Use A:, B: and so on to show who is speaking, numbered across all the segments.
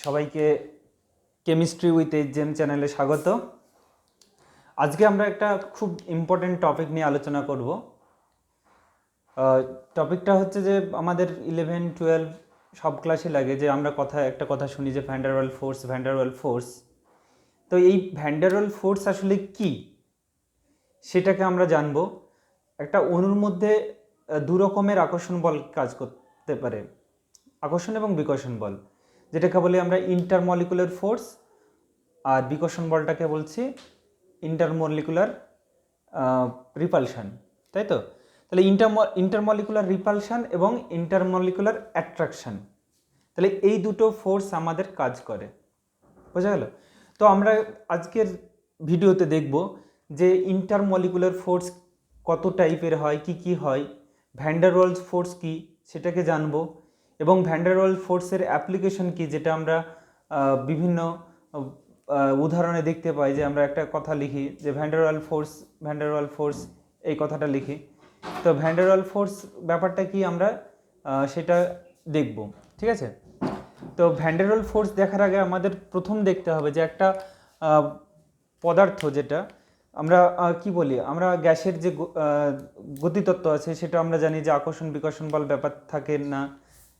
A: সবাইকে chemistry with HM চ্যানেলে স্বাগত। আজকে আমরা একটা খুব ইম্পর্টেন্ট টপিক নিয়ে আলোচনা করব। টপিকটা হচ্ছে যে আমাদের 11-12 সব ক্লাসে লাগে যে আমরা একটা কথা শুনি যে ভ্যান ডার ওয়াল ফোর্স। তো এই ভ্যান ডার ওয়াল ফোর্স আসলে কি সেটাকে আমরা জানব। একটা অণুর মধ্যে দু রকমের আকর্ষণ বল কাজ করতে পারে, আকর্ষণ এবং বিকর্ষণ বল, যেটাকে বলি আমরা ইন্টারমলিকুলার ফোর্স, আর বিকর্ষণ বলটাকে বলছি ইন্টারমলিকুলার রিপালশন, তাই তো? তাহলে ইন্টারমলিকুলার রিপালশন এবং ইন্টারমলিকুলার অ্যাট্রাকশন, তাহলে এই দুটো ফোর্স আমাদের কাজ করে, বোঝা গেল? তো আমরা আজকের ভিডিওতে দেখব যে ইন্টারমলিকুলার ফোর্স কত টাইপের হয়, কি হয়, ভ্যান ডার ওয়ালস ফোর্স কি সেটাকে জানবো, এবং ভ্যান ডার ওয়ালস ফোর্সের অ্যাপ্লিকেশন কি, যেটা আমরা বিভিন্ন উদাহরণে দেখতে পাই যে আমরা একটা কথা লিখি যে ভ্যান ডার ওয়াল ফোর্স এই কথাটা লিখি। তো ভ্যান ডার ওয়াল ফোর্স ব্যাপারটা কি আমরা সেটা দেখব, ঠিক আছে? তো ভ্যান ডার ওয়াল ফোর্স দেখার আগে আমাদের প্রথম দেখতে হবে যে একটা পদার্থ, যেটা আমরা কি বলি, আমরা গ্যাসের যে গতিতত্ত্ব আছে সেটা আমরা জানি যে আকর্ষণ বিকর্ষণ বল ব্যাপার থাকে না,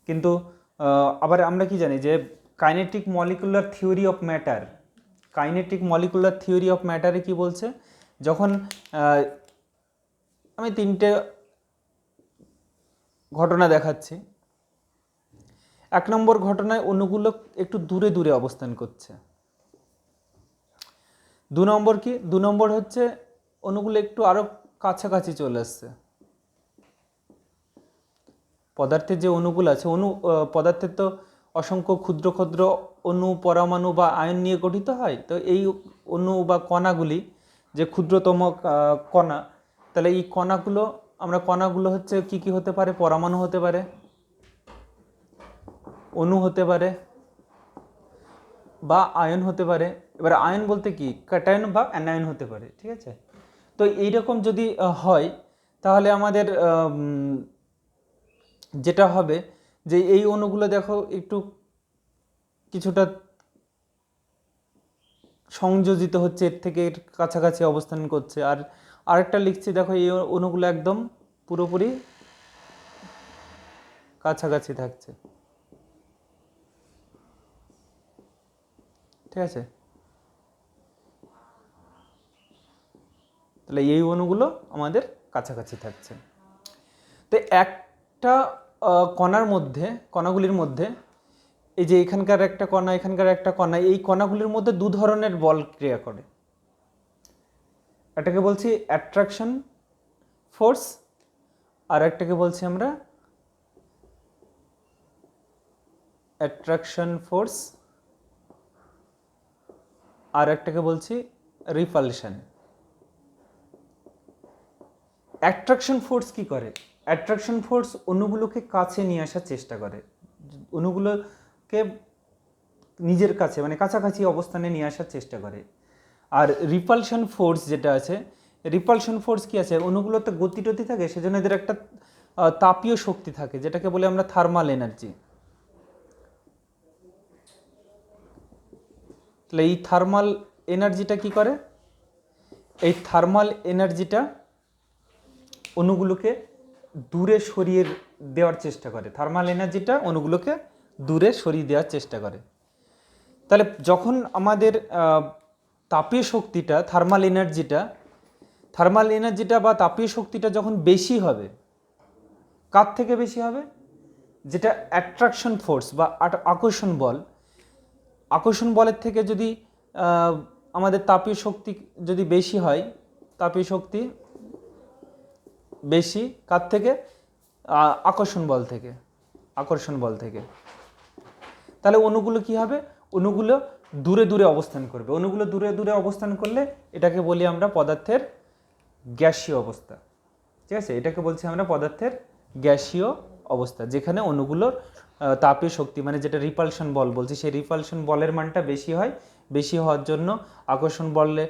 A: কিন্তু আবার আমরা কি জানি যে কাইনেটিক মলিকুলার থিওরি অফ ম্যাটারে কি বলছে, যখন আমি তিনটে ঘটনা দেখাচ্ছি। 1 নম্বর ঘটনায় অণুগুলো একটু দূরে দূরে অবস্থান করছে। 2 নম্বর কি, 2 নম্বর হচ্ছে অণুগুলো একটু আরো কাছাকাছি চলে আসছে। পদার্থের যে অণুগুলো আছে, পদার্থের তো অসংখ্য ক্ষুদ্র ক্ষুদ্র অণু, পরমাণু বা আয়ন নিয়ে গঠিত হয়। তো এই অণু বা কণাগুলি যে ক্ষুদ্রতম কণা, তাহলে এই কণাগুলো হচ্ছে কি হতে পারে, পরমাণু হতে পারে, অণু হতে পারে, বা আয়ন হতে পারে। এবার আয়ন বলতে কি, ক্যাটায়ন বা অ্যানায়ন হতে পারে, ঠিক আছে? তো এইরকম যদি হয় তাহলে আমাদের যেটা হবে যে এই অণুগুলো দেখো একটু কিছুটা সংযোজিত হচ্ছে, এর থেকে এর কাছাকাছি অবস্থান করছে। আর আরেকটা লিখছি, দেখো এই অণুগুলো একদম পুরোপুরি কাছাকাছি থাকছে, ঠিক আছে? তাহলে এই অণুগুলো আমাদের কাছাকাছি থাকছে। তো একটা কণাগুলির মধ্যে এই যে এখানকার একটা কণা, এই কণাগুলির মধ্যে দু ধরনের বল ক্রিয়া করে। একটাকে বলছি অ্যাট্রাকশন ফোর্স, আর একটাকে বলছি আমরা আর একটাকে বলছি রিপালশন। অ্যাট্রাকশন ফোর্স কি করে? অ্যাট্রাকশন ফোর্স অণুগুলোকে কাছে নিয়ে আসার চেষ্টা করে, অণুগুলোকে নিজের কাছে, মানে কাছাকাছি অবস্থানে নিয়ে আসার চেষ্টা করে। আর রিপালশন ফোর্স যেটা আছে, রিপালশন ফোর্স কি আছে, অণুগুলোতে গতি থাকে, সেজন্য এদের একটা তাপীয় শক্তি থাকে, যেটাকে বলে আমরা থার্মাল এনার্জি। তাহলে এই থার্মাল এনার্জিটা কি করে? এই থার্মাল এনার্জিটা অণুগুলোকে দূরে সরিয়ে দেওয়ার চেষ্টা করে। তাহলে যখন আমাদের তাপীয় শক্তিটা, থার্মাল এনার্জিটা বা তাপীয় শক্তিটা যখন বেশি হবে, কার থেকে বেশি হবে? যেটা অ্যাট্রাকশন ফোর্স বা আকর্ষণ বলের থেকে যদি আমাদের তাপীয় শক্তি যদি বেশি হয়, তাপীয় শক্তি বেশি কার থেকে? আকর্ষণ বল থেকে। তাহলে অণুগুলো কি হবে? অণুগুলো দূরে দূরে অবস্থান করলে এটাকে বলি আমরা পদার্থের গ্যাসীয় অবস্থা, ঠিক আছে? এটাকে বলছি আমরা পদার্থের গ্যাসীয় অবস্থা, যেখানে অণুগুলোর তাপীয় শক্তি, মানে যেটা রিপালশন বল বলছি, সেই রিপালশন বলের মানটা বেশি হওয়ার জন্য আকর্ষণ বলে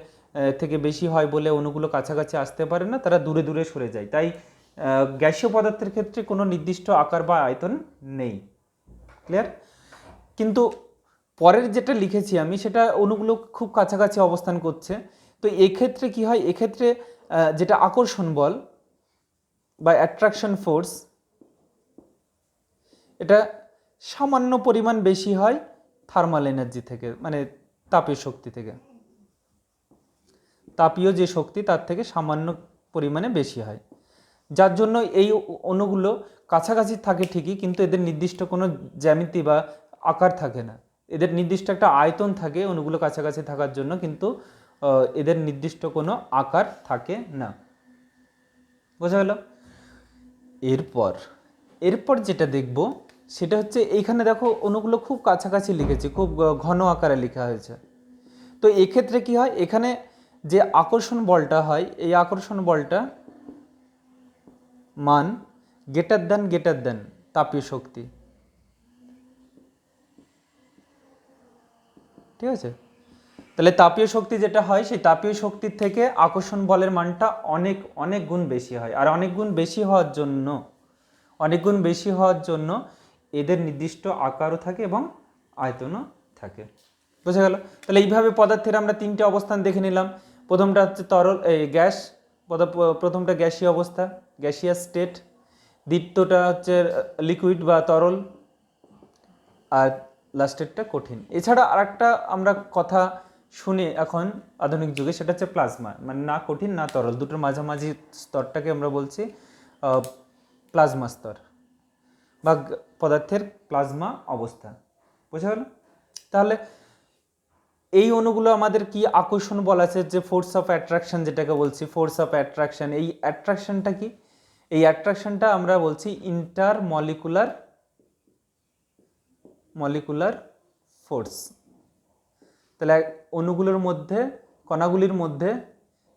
A: থেকে বেশি হয় বলে অণুগুলো কাছাকাছি আসতে পারে না, তারা দূরে দূরে সরে যায়। তাই গ্যাসীয় পদার্থের ক্ষেত্রে কোনো নির্দিষ্ট আকার বা আয়তন নেই, ক্লিয়ার? কিন্তু পরের যেটা লিখেছি আমি সেটা অণুগুলো খুব কাছাকাছি অবস্থান করছে। তো এক্ষেত্রে কি হয়, এক্ষেত্রে যেটা আকর্ষণ বল বা অ্যাট্রাকশন ফোর্স, এটা সামান্য পরিমাণ বেশি হয় থার্মাল এনার্জি থেকে, মানে তাপীয় শক্তি থেকে। তাপীয় যে শক্তি তার থেকে সামান্য পরিমাণে বেশি হয়, যার জন্য এই অণুগুলো কাছাকাছি থাকে ঠিকই, কিন্তু এদের নির্দিষ্ট কোনো জ্যামিতি বা আকার থাকে না। এদের নির্দিষ্ট একটা আয়তন থাকে অণুগুলো কাছাকাছি থাকার জন্য, কিন্তু এদের নির্দিষ্ট কোনো আকার থাকে না। বোঝা গেল? এরপর যেটা দেখব সেটা হচ্ছে এইখানে দেখো অণুগুলো খুব কাছাকাছি লিখেছি, খুব ঘন আকারে লেখা হয়েছে। তো এক্ষেত্রে কি হয়, এখানে যে আকর্ষণ বলটা হয়, এই আকর্ষণ বলটা মান গ্রেটার দেন তাপীয় শক্তি। ঠিক আছে? তাহলে তাপীয় শক্তি যেটা হয়, সেই তাপীয় শক্তির থেকে আকর্ষণ বলের মানটা অনেক অনেক গুণ বেশি হয়। আর অনেক গুণ বেশি হওয়ার জন্য এদের নির্দিষ্ট আকারও থাকে এবং আয়তনও থাকে। বুঝা গেল? তাহলে এইভাবে পদার্থের আমরা তিনটে অবস্থান দেখে নিলাম। প্রথমটা হচ্ছে তরল, গ্যাস, প্রথমটা গ্যাসীয় অবস্থা, গ্যাসিয়াস স্টেট। দ্বিতীয়টা হচ্ছে লিকুইড বা তরল, আর লাস্টেরটা কঠিন। এছাড়া আরেকটা আমরা কথা শুনি এখন আধুনিক যুগে, সেটা হচ্ছে প্লাজমা, মানে না কঠিন না তরল, দুটোর মাঝামাঝি স্তরটাকে আমরা বলছি প্লাজমা স্তর বা পদার্থের প্লাজমা অবস্থা। বোঝা গেল? তাহলে এই অণুগুলো আমাদের কি আকর্ষণ বল আছে, যে ফোর্স অফ অ্যাট্রাকশন যেটাকে বলছি, ফোর্স অফ অ্যাট্রাকশন। এই অ্যাট্রাকশনটা কি? এই অ্যাট্রাকশনটা আমরা বলছি ইন্টার মলিকুলার ফোর্স। তাহলে অণুগুলোর মধ্যে, কণাগুলির মধ্যে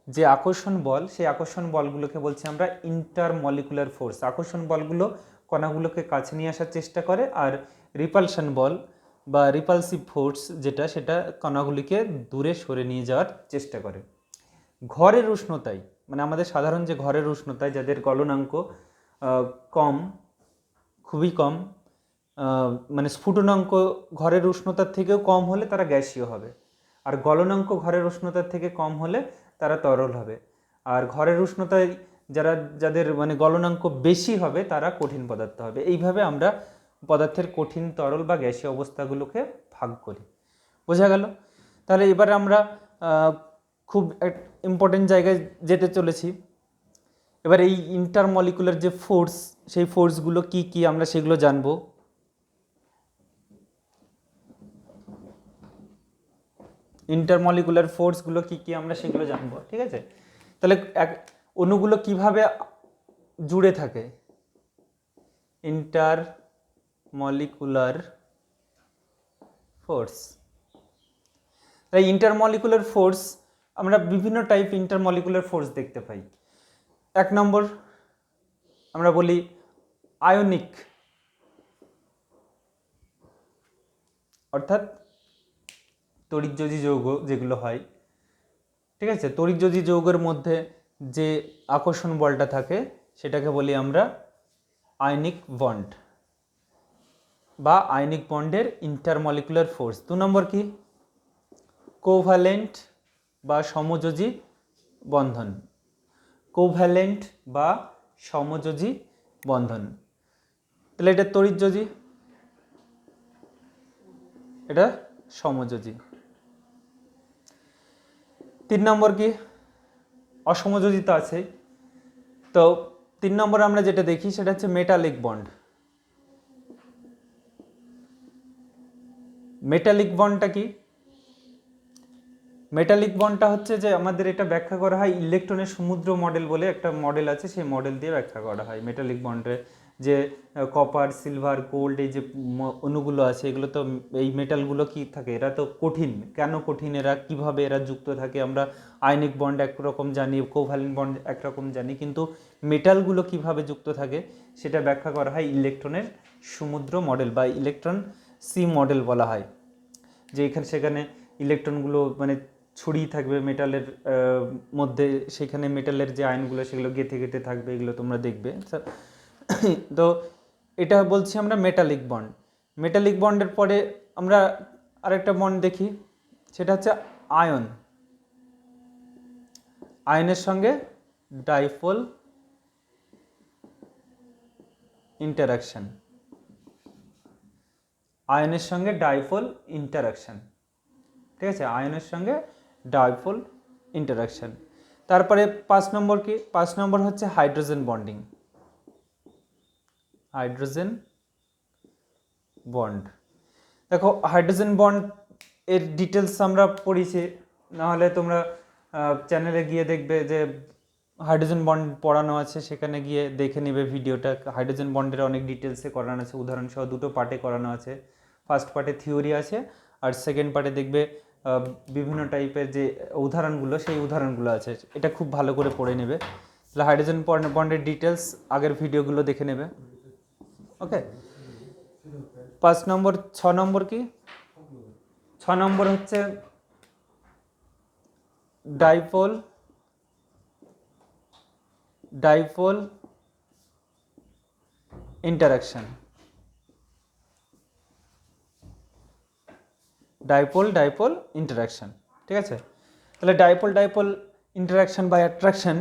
A: যে আকর্ষণ বল, সেই আকর্ষণ বলগুলোকে বলছি আমরা ইন্টারমলিকুলার ফোর্স। আকর্ষণ বলগুলো কণাগুলোকে কাছে নিয়ে আসার চেষ্টা করে, আর রিপালশন বল বা রিপালসিভ ফোর্স যেটা, সেটা কণাগুলিকে দূরে সরে নিয়ে যাওয়ার চেষ্টা করে। ঘরের উষ্ণতায়, মানে আমাদের সাধারণ যে ঘরের উষ্ণতায়, যাদের গলনাঙ্ক কম, খুবই কম, মানে স্ফুটনাঙ্ক ঘরের উষ্ণতার থেকেও কম হলে তারা গ্যাসীয় হবে, আর গলনাঙ্ক ঘরের উষ্ণতার থেকে কম হলে তারা তরল হবে। আর ঘরের উষ্ণতায় যাদের মানে গলনাঙ্ক বেশি হবে তারা কঠিন পদার্থ হবে। এইভাবে আমরা পদার্থের কঠিন, তরল বা গ্যাসীয় অবস্থাগুলোকে ভাগ করি। বোঝা গেল? তাহলে এবার আমরা খুব ইম্পর্টেন্ট জায়গায় যেতে চলেছি। এবার এই ইন্টারমলিকুলার যে ফোর্স, সেই ফোর্সগুলো কি কি আমরা সেগুলো জানবো। ইন্টারমলিকুলার ফোর্সগুলো কি কি আমরা সেগুলো জানবো। ঠিক আছে? তাহলে অণুগুলো কিভাবে জুড়ে থাকে। ইন্টারমলিকুলার ফোর্স, তাই ইন্টারমলিকুলার ফোর্স আমরা বিভিন্ন টাইপ ইন্টারমলিকুলার ফোর্স দেখতে পাই। এক নম্বর আমরা বলি আয়নিক, অর্থাৎ তড়িৎযোজী যৌগ যেগুলো হয়। ঠিক আছে? তড়িৎযোজী যৌগের মধ্যে যে আকর্ষণ বলটা থাকে সেটাকে বলি আমরা আয়নিক বন্ড বা আয়নিক বন্ডের ইন্টারমলিকুলার ফোর্স। 2 নম্বর কি? কোভ্যালেন্ট বা সমযোজী বন্ধন। কোভ্যালেন্ট বা সমযোজী বন্ধন, তাহলে এটা তড়িৎযোজী, এটা সমযোজী। 3 নম্বর কি? অসমযোজী তো আছে। তো 3 নম্বর আমরা যেটা দেখি সেটা হচ্ছে মেটালিক বন্ড। মেটালিক বন্ডটা কি? মেটালিক বন্ডটা হচ্ছে যে আমাদের এটা ব্যাখ্যা করা হয় ইলেকট্রনের সমুদ্র মডেল বলে একটা মডেল আছে, সেই মডেল দিয়ে ব্যাখ্যা করা হয় মেটালিক বন্ডের। যে কপার, সিলভার, গোল্ড, এই যে অণুগুলো আছে, এগুলো তো, এই মেটালগুলো কি থাকে, এরা তো কঠিন। কেন কঠিন, এরা কিভাবে এরা যুক্ত থাকে? আমরা আয়নিক বন্ড একরকম জানি, কোভ্যালেন্ট বন্ড একরকম জানি, কিন্তু মেটালগুলো কিভাবে যুক্ত থাকে সেটা ব্যাখ্যা করা হয় ইলেকট্রনের সমুদ্র মডেল বা ইলেকট্রন সি মডেল বলা হয়। যে এখানে সেখানে ইলেকট্রনগুলো মানে ছড়িয়ে থাকবে মেটালের মধ্যে, সেখানে মেটালের যে আয়নগুলো সেগুলো গেঁথে গেঁথে থাকবে, এগুলো তোমরা দেখবে। তো এটা বলছি আমরা মেটালিক বন্ড। মেটালিক বন্ডের পরে আমরা আরেকটা বন্ড দেখি, সেটা হচ্ছে আয়ন। আয়নের সঙ্গে ডাইপোল ইন্টারাকশন, আয়নের সঙ্গে ডাইপোল ইন্টারাকশন, ঠিক আছে, আয়নের সঙ্গে ডাইপোল ইন্টারাকশন। তারপরে 5 নম্বর কি, 5 নম্বর হচ্ছে হাইড্রোজেন বন্ডিং, হাইড্রোজেন বন্ড। দেখো হাইড্রোজেন বন্ড এর ডিটেলস আমরা পড়িছি, নাহলে তোমরা চ্যানেলে গিয়ে দেখবে যে হাইড্রোজেন বন্ড পড়ানো আছে, সেখানে গিয়ে দেখে নেবে ভিডিওটা। হাইড্রোজেন বন্ডের অনেক ডিটেলসে করানো আছে, উদাহরণ সহ 2টো পার্টে করানো আছে। ফার্স্ট পার্টে থিওরি আছে, আর সেকেন্ড পার্টে দেখবে বিভিন্ন টাইপের যে উদাহরণগুলো, সেই উদাহরণগুলো আছে। এটা খুব ভালো করে পড়ে নেবে। তাহলে হাইড্রোজেন বন্ডের ডিটেলস আগের ভিডিওগুলো দেখে নেবে। ওকে, 5 নম্বর। 6 নম্বর কি, 6 নম্বর হচ্ছে ডাইপোল ইন্টারাকশন, ডাইপোল ইন্টারাকশন, ঠিক আছে। তাহলে ডাইপোল ইন্টারাকশন বা অ্যাট্রাকশন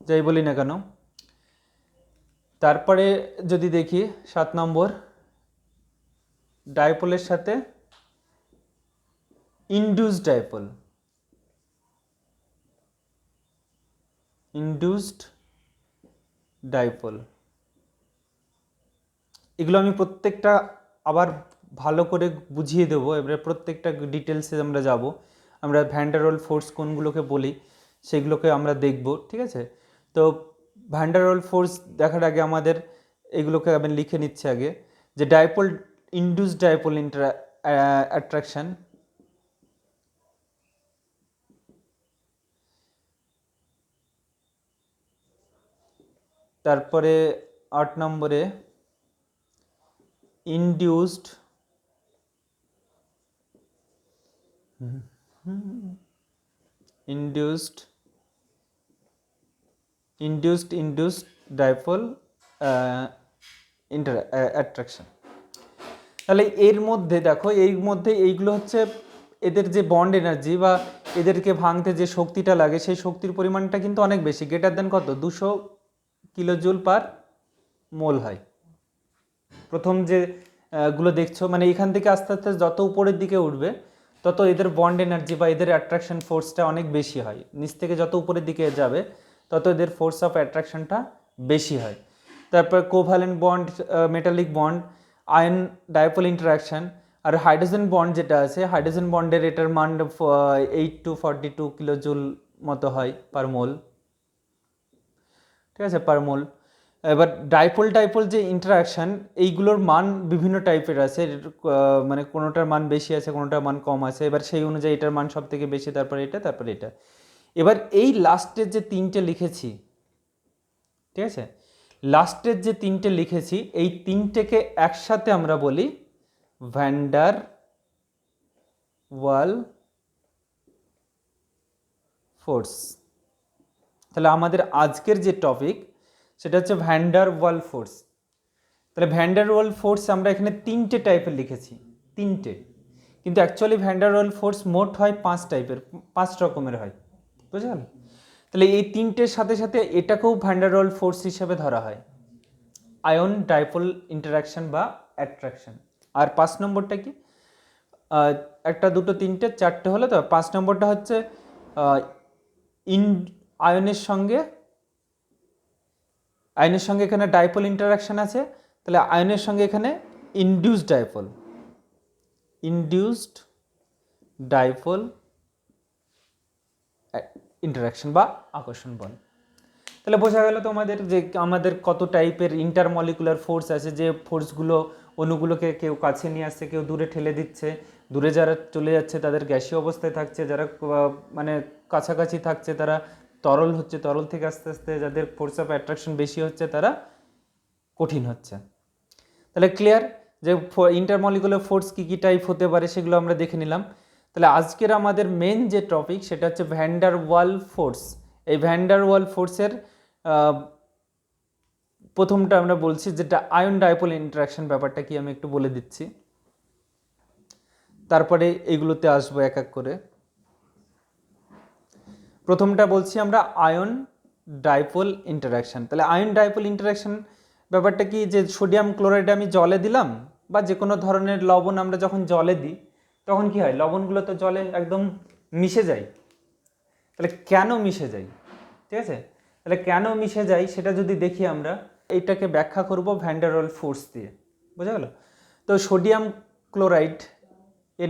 A: যাই বলি না কেন। তারপরে যদি দেখি 7 নম্বর, ডাইপোলের সাথে ইনডিউসড ডাইপোল। এগুলো আমি প্রত্যেকটা আবার ভালো করে বুঝিয়ে দেবো। এবারে প্রত্যেকটা ডিটেলসে আমরা যাব। আমরা ভ্যান ডার ওয়াল ফোর্স কোনগুলোকে বলি সেগুলোকে আমরা দেখব, ঠিক আছে। তো ভ্যান ডার ওয়াল ফোর্স দেখার আগে আমাদের এগুলোকে আমি লিখে নিচ্ছি আগে, যে ইনডিউসড ডাইপোল অ্যাট্রাকশন, তারপরে 8 নম্বরে ইনডিউসড ডাইপোল অ্যাট্রাকশন। তাহলে এর মধ্যে দেখো, এইগুলো হচ্ছে এদের যে বন্ড এনার্জি বা এদেরকে ভাঙতে যে শক্তিটা লাগে, সেই শক্তির পরিমাণটা কিন্তু অনেক বেশি, গ্রেটার দেন কত, 200 কিলোজুল পার মোল হয়। প্রথম যে গুলো দেখছো, মানে এখান থেকে আস্তে আস্তে যত উপরের দিকে উঠবে তত এদের বন্ড এনার্জি বা এদের অ্যাট্রাকশন ফোর্সটা অনেক বেশি হয়। নিচ থেকে যত উপরের দিকে যাবে তত এদের ফোর্স অফ অ্যাট্রাকশনটা বেশি হয়। তারপর covalent bond, metallic bond, ion dipole interaction, আর হাইড্রোজেন বন্ড যেটা আছে, হাইড্রোজেন বন্ডের এটার মান 8 to 42 কিলোজুল মতো হয় পার মোল, ঠিক আছে, পার মোল। এবার ডাইপোল যে ইন্টারাকশন, এইগুলোর মান বিভিন্ন টাইপের আছে, মানে কোনোটার মান বেশি আছে, কোনোটার মান কম আছে। এবার সেই অনুযায়ী এটার মান সব থেকে বেশি, তারপরে এটা। এবার এই লাস্টের যে 3টে লিখেছি, ঠিক আছে, লাস্টের যে 3টে লিখেছি, এই 3টেকে একসাথে আমরা বলি ভ্যান ডার ওয়াল ফোর্স। তাহলে আমাদের আজকের যে টপিক সেটা হচ্ছে ভ্যান ডার ওয়াল ফোর্স। তাহলে ভ্যান ডার ওয়াল ফোর্স আমরা এখানে 3টে টাইপের লিখেছি, 3টে, কিন্তু actually van der Waals force মোট হয় 5 টাইপের, 5 রকমের হয়, বুঝতে পারলে। তাহলে এই 3টের সাথে সাথে এটাকেও ভ্যান ডার ওয়াল ফোর্স হিসেবে ধরা হয়, আয়ন ডাইপোল ইন্টারাকশন বা অ্যাট্রাকশন। আর 5 নম্বরটা কি, একটা দুটো তিনটে চারটে হলো, তো 5 নম্বরটা হচ্ছে আয়নের সঙ্গে এখানে ডাইপোল ইন্টারাকশন আছে, তাহলে আয়নের সঙ্গে এখানে ইনডিউসড ডাইপোল ইন্টারাকশন বা আকর্ষণ বল। তাহলে বোঝা গেল তোমাদের যে আমাদের কত টাইপের ইন্টারমলিকুলার ফোর্স আছে, যে ফোর্সগুলো অণুগুলোকে কেউ কাছে নিয়ে আসছে, কেউ দূরে ঠেলে দিচ্ছে, দূরে যারা চলে যাচ্ছে তাদের গ্যাসীয় অবস্থায় থাকছে, যারা মানে কাছাকাছি থাকছে তারা তরল হচ্ছে, তরল থেকে আস্তে আস্তে যাদের ফোর্স অফ অ্যাট্রাকশন বেশি হচ্ছে তারা কঠিন হচ্ছে। তাহলে ক্লিয়ার যে ইন্টারমলিকুলার ফোর্স কী কী টাইপ হতে পারে সেগুলো আমরা দেখে নিলাম। তাহলে আজকের আমাদের মেন যে টপিক সেটা হচ্ছে ভ্যান ডার ওয়াল ফোর্স। এই ভ্যান ডার ওয়াল ফোর্সের প্রথমটা আমরা বলছি যেটা আয়ন ডাইপোল ইন্টারাকশন, ব্যাপারটা কি আমি একটু বলে দিচ্ছি, তারপরে এগুলোতে আসবো এক এক করে। প্রথমটা বলছি আমরা আয়ন ডাইপোল ইন্টারাকশন। তাহলে আয়ন ডাইপোল ইন্টারাকশন ব্যাপারটা কি, যে সোডিয়াম ক্লোরাইড আমি জলে দিলাম বা যে কোনো ধরনের লবণ আমরা যখন জলে দিই তখন কি হয়, লবণগুলো তো জলে একদম মিশে যায়। তাহলে কেন মিশে যায়, ঠিক আছে, তাহলে কেন মিশে যায় সেটা যদি দেখি আমরা, এইটাকে ব্যাখ্যা করব ভ্যান ডার ওয়াল ফোর্স দিয়ে, বোঝা গেল? তো সোডিয়াম ক্লোরাইড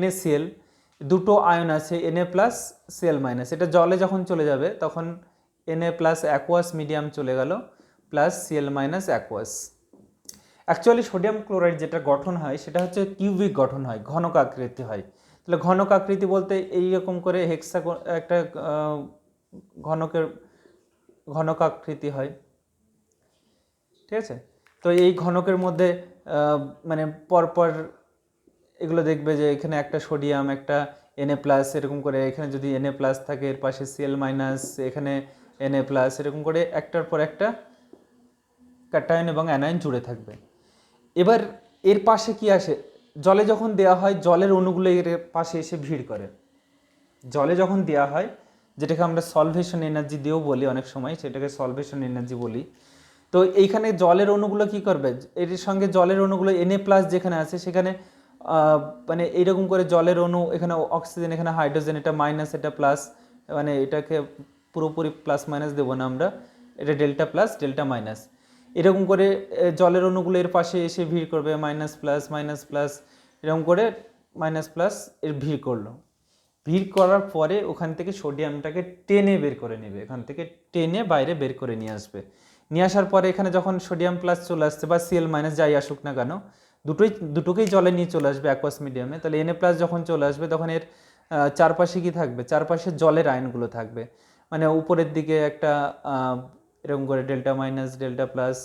A: NaCl, দুটো আয়ন আছে Na প্লাস Cl মাইনাস, এটা জলে যখন চলে যাবে তখন Na প্লাস অ্যাকোয়াস মিডিয়াম চলে গেল plus Cl minus aqueous. Actually sodium chloride যেটা গঠন হয় সেটা হচ্ছে কিউবিক গঠন হয়, ঘনক আকৃতি হয়। তাহলে ঘনক আকৃতি বলতে এইরকম করে হেক্সাগন একটা ঘনকের ঘনক আকৃতি হয়, ঠিক আছে। তো এই ঘনকের মধ্যে মানে পরপর এগুলো দেখবে যে এখানে একটা সোডিয়াম, একটা Na প্লাস, এরকম করে এখানে যদি Na প্লাস থাকে এর পাশে Cl মাইনাস, এখানে Na প্লাস, এরকম করে একটার পর একটা ক্যাটায়ন এবং অ্যানায়ন জুড়ে থাকবে। এবার এর পাশে কি আসে, জলে যখন দেওয়া হয় জলের অণুগুলো এর পাশে এসে ভিড় করে। জলে যখন দেওয়া হয়, যেটাকে আমরা সলভেশন এনার্জি দিয়েও বলি অনেক সময়, সেটাকে সলভেশন এনার্জি বলি। তো এইখানে জলের অণুগুলো কি করবে, এর সঙ্গে জলের অণুগুলো Na প্লাস যেখানে আছে সেখানে মানে এইরকম করে জলের অণু, এখানে অক্সিজেন, এখানে হাইড্রোজেন, এটা মাইনাস এটা প্লাস, মানে এটাকে পুরোপুরি প্লাস মাইনাস দেবো না আমরা, এটা ডেল্টা প্লাস ডেল্টা মাইনাস, এরকম করে জলের অণুগুলো এর পাশে এসে ভিড় করবে, মাইনাস প্লাস এরকম করে মাইনাস প্লাস এর ভিড় করলো। ভিড় করার পরে ওখান থেকে সোডিয়ামটাকে টেনে বের করে নেবে, এখান থেকে টেনে বাইরে বের করে নিয়ে আসবে। নিয়ে আসার পরে এখানে যখন সোডিয়াম প্লাস চলে আসছে বা Cl মাইনাস যাই আসুক না কেন, দুটোকেই জলে নিয়ে চলে আসবে অ্যাকোয়াস মিডিয়ামে। তাহলে Na প্লাস যখন চলে আসবে তখন এর চারপাশে কি থাকবে, চারপাশে জলের আয়নগুলো থাকবে। মানে উপরের দিকে একটা এরকম করে ডেল্টা মাইনাস ডেল্টা প্লাস,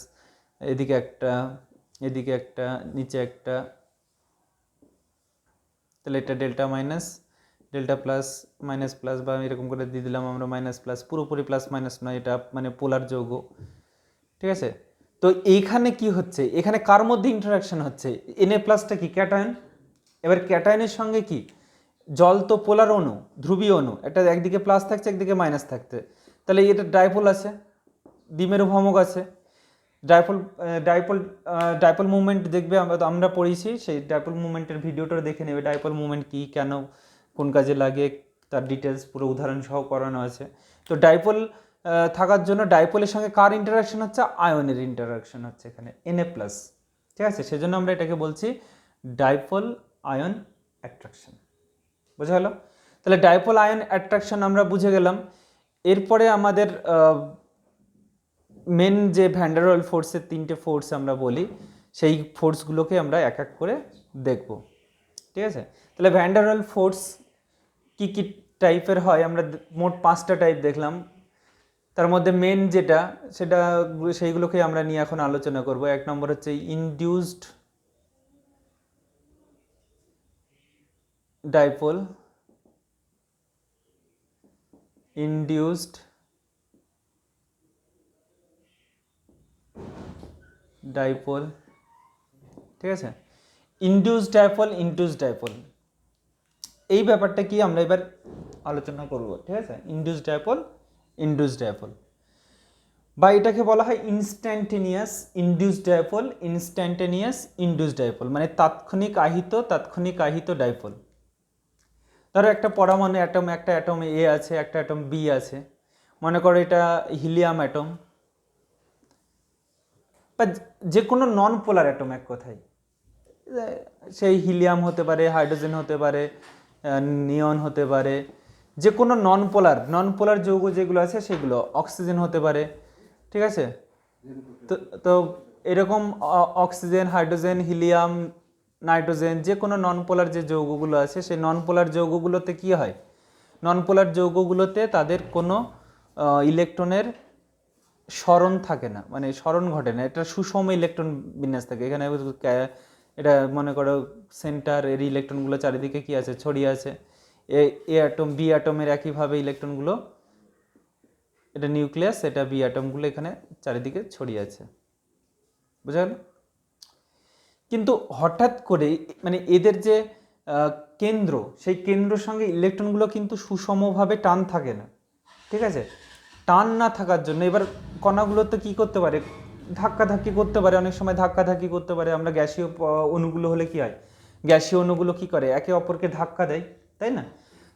A: এদিকে একটা, এদিকে একটা, নিচে একটা, তাহলে এটা delta minus delta plus minus plus, বা এরকম করে দিয়ে দিলাম আমরা মাইনাস প্লাস, পুরোপুরি প্লাস মাইনাস নয়, এটা মানে পোলার যৌগ, ঠিক আছে। তো এইখানে কি হচ্ছে, এখানে কার মধ্যে ইন্টারাকশন হচ্ছে, Na প্লাসটা কি ক্যাটায়ন, এবার ক্যাটায়নের সঙ্গে কি, জল তো পোলার অণু, ধ্রুবীয় অণু, এটা একদিকে প্লাস থাকছে একদিকে মাইনাস থাকতে, তাহলে এটা ডাইপোল আছে, দ্বিমেরু ভ্রামক আছে। ডাইপোল ডাইপোল ডাইপোল মুভমেন্ট দেখবে, আমরা পড়েছি, সেই ডাইপোল মুভমেন্টের ভিডিওটা দেখে নেবে, ডাইপোল মুভমেন্ট কি, কেন, কোন কাজে লাগে, তার ডিটেলস পুরো উদাহরণ সহ করানো আছে। তো ডাইপোল থাকার জন্য ডাইপোলের সঙ্গে কার ইন্টারাকশন হচ্ছে, আয়নের ইন্টারাকশন হচ্ছে এখানে Na প্লাস, ঠিক আছে। সেজন্য আমরা এটাকে বলছি ডাইপোল আয়ন অ্যাট্রাকশন, বোঝা গেল? তাহলে ডাইপোল আয়ন অ্যাট্রাকশন আমরা বুঝে গেলাম। এরপরে আমাদের মেন যে ভ্যান ডার ওয়াল ফোর্সের তিনটে ফোর্স আমরা বলি, সেই ফোর্সগুলোকে আমরা এক এক করে দেখব, ঠিক আছে। তাহলে ভ্যান ডার ওয়াল ফোর্স কী কী টাইপের হয়, আমরা মোট 5টা টাইপ দেখলাম। তার মধ্যে মেন যেটা, সেটা সেইগুলোকে আমরা নিয়ে এখন আলোচনা করব। 1 নম্বর হচ্ছে ইনডিউসড ডাইপোল, ইনডিউসড ডাইপোল, ঠিক আছে। ইনডিউসড ডাইপোল, ইনডিউসড ডাইপোল, এই ব্যাপারটা কি আমরা এবার আলোচনা করব, ঠিক আছে। ইনডিউসড ডাইপোল, ইনডিউসড ডাইপোল, বা এটাকে বলা হয় instantaneous induced dipole, instantaneous induced dipole, মানে তাৎক্ষণিক আহিত ডাইপোল। ধরো একটা পরমাণু অ্যাটম, একটা অ্যাটম A আছে, একটা অ্যাটম B আছে, মনে করো এটা হিলিয়াম অ্যাটম, বা যে কোনো নন পোলার অ্যাটম, এক কথায় সেই হিলিয়াম হতে পারে, হাইড্রোজেন হতে পারে, নিয়ন হতে পারে, যে কোনো নন পোলার যৌগ যেগুলো আছে সেগুলো, অক্সিজেন হতে পারে, ঠিক আছে। তো তো এরকম অক্সিজেন, হাইড্রোজেন, হিলিয়াম, নাইট্রোজেন, যে কোনো নন পোলার যে যৌগগুলো আছে, সেই নন পোলার যৌগগুলোতে কি হয়, নন পোলার যৌগগুলোতে তাদের কোনো ইলেকট্রনের স্মরণ থাকে না, মানে স্মরণ ঘটে না, এটা সুষম ইলেকট্রন বিন্যাস থাকে। এখানে এটা মনে করো সেন্টার, এর ইলেকট্রনগুলো চারিদিকে কি আছে, ছড়িয়ে আছে। এ অ্যাটম, বি অ্যাটমের একইভাবে ইলেকট্রনগুলো, এটা নিউক্লিয়াস, এটা বি অ্যাটমগুলো এখানে চারিদিকে ছড়িয়ে আছে, বোঝা গেল? কিন্তু হঠাৎ করে মানে এদের যে কেন্দ্র, সেই কেন্দ্রের সঙ্গে ইলেকট্রনগুলো কিন্তু সুষমভাবে টান থাকে না, ঠিক আছে? টান না থাকার জন্য এবার কণাগুলো তো কী করতে পারে, ধাক্কাধাক্কি করতে পারে, অনেক সময় ধাক্কাধাক্কি করতে পারে। আমরা গ্যাসীয় অণুগুলো হলে কি হয়, গ্যাসীয় অণুগুলো কি করে, একে অপরকে ধাক্কা দেয়, তাই না?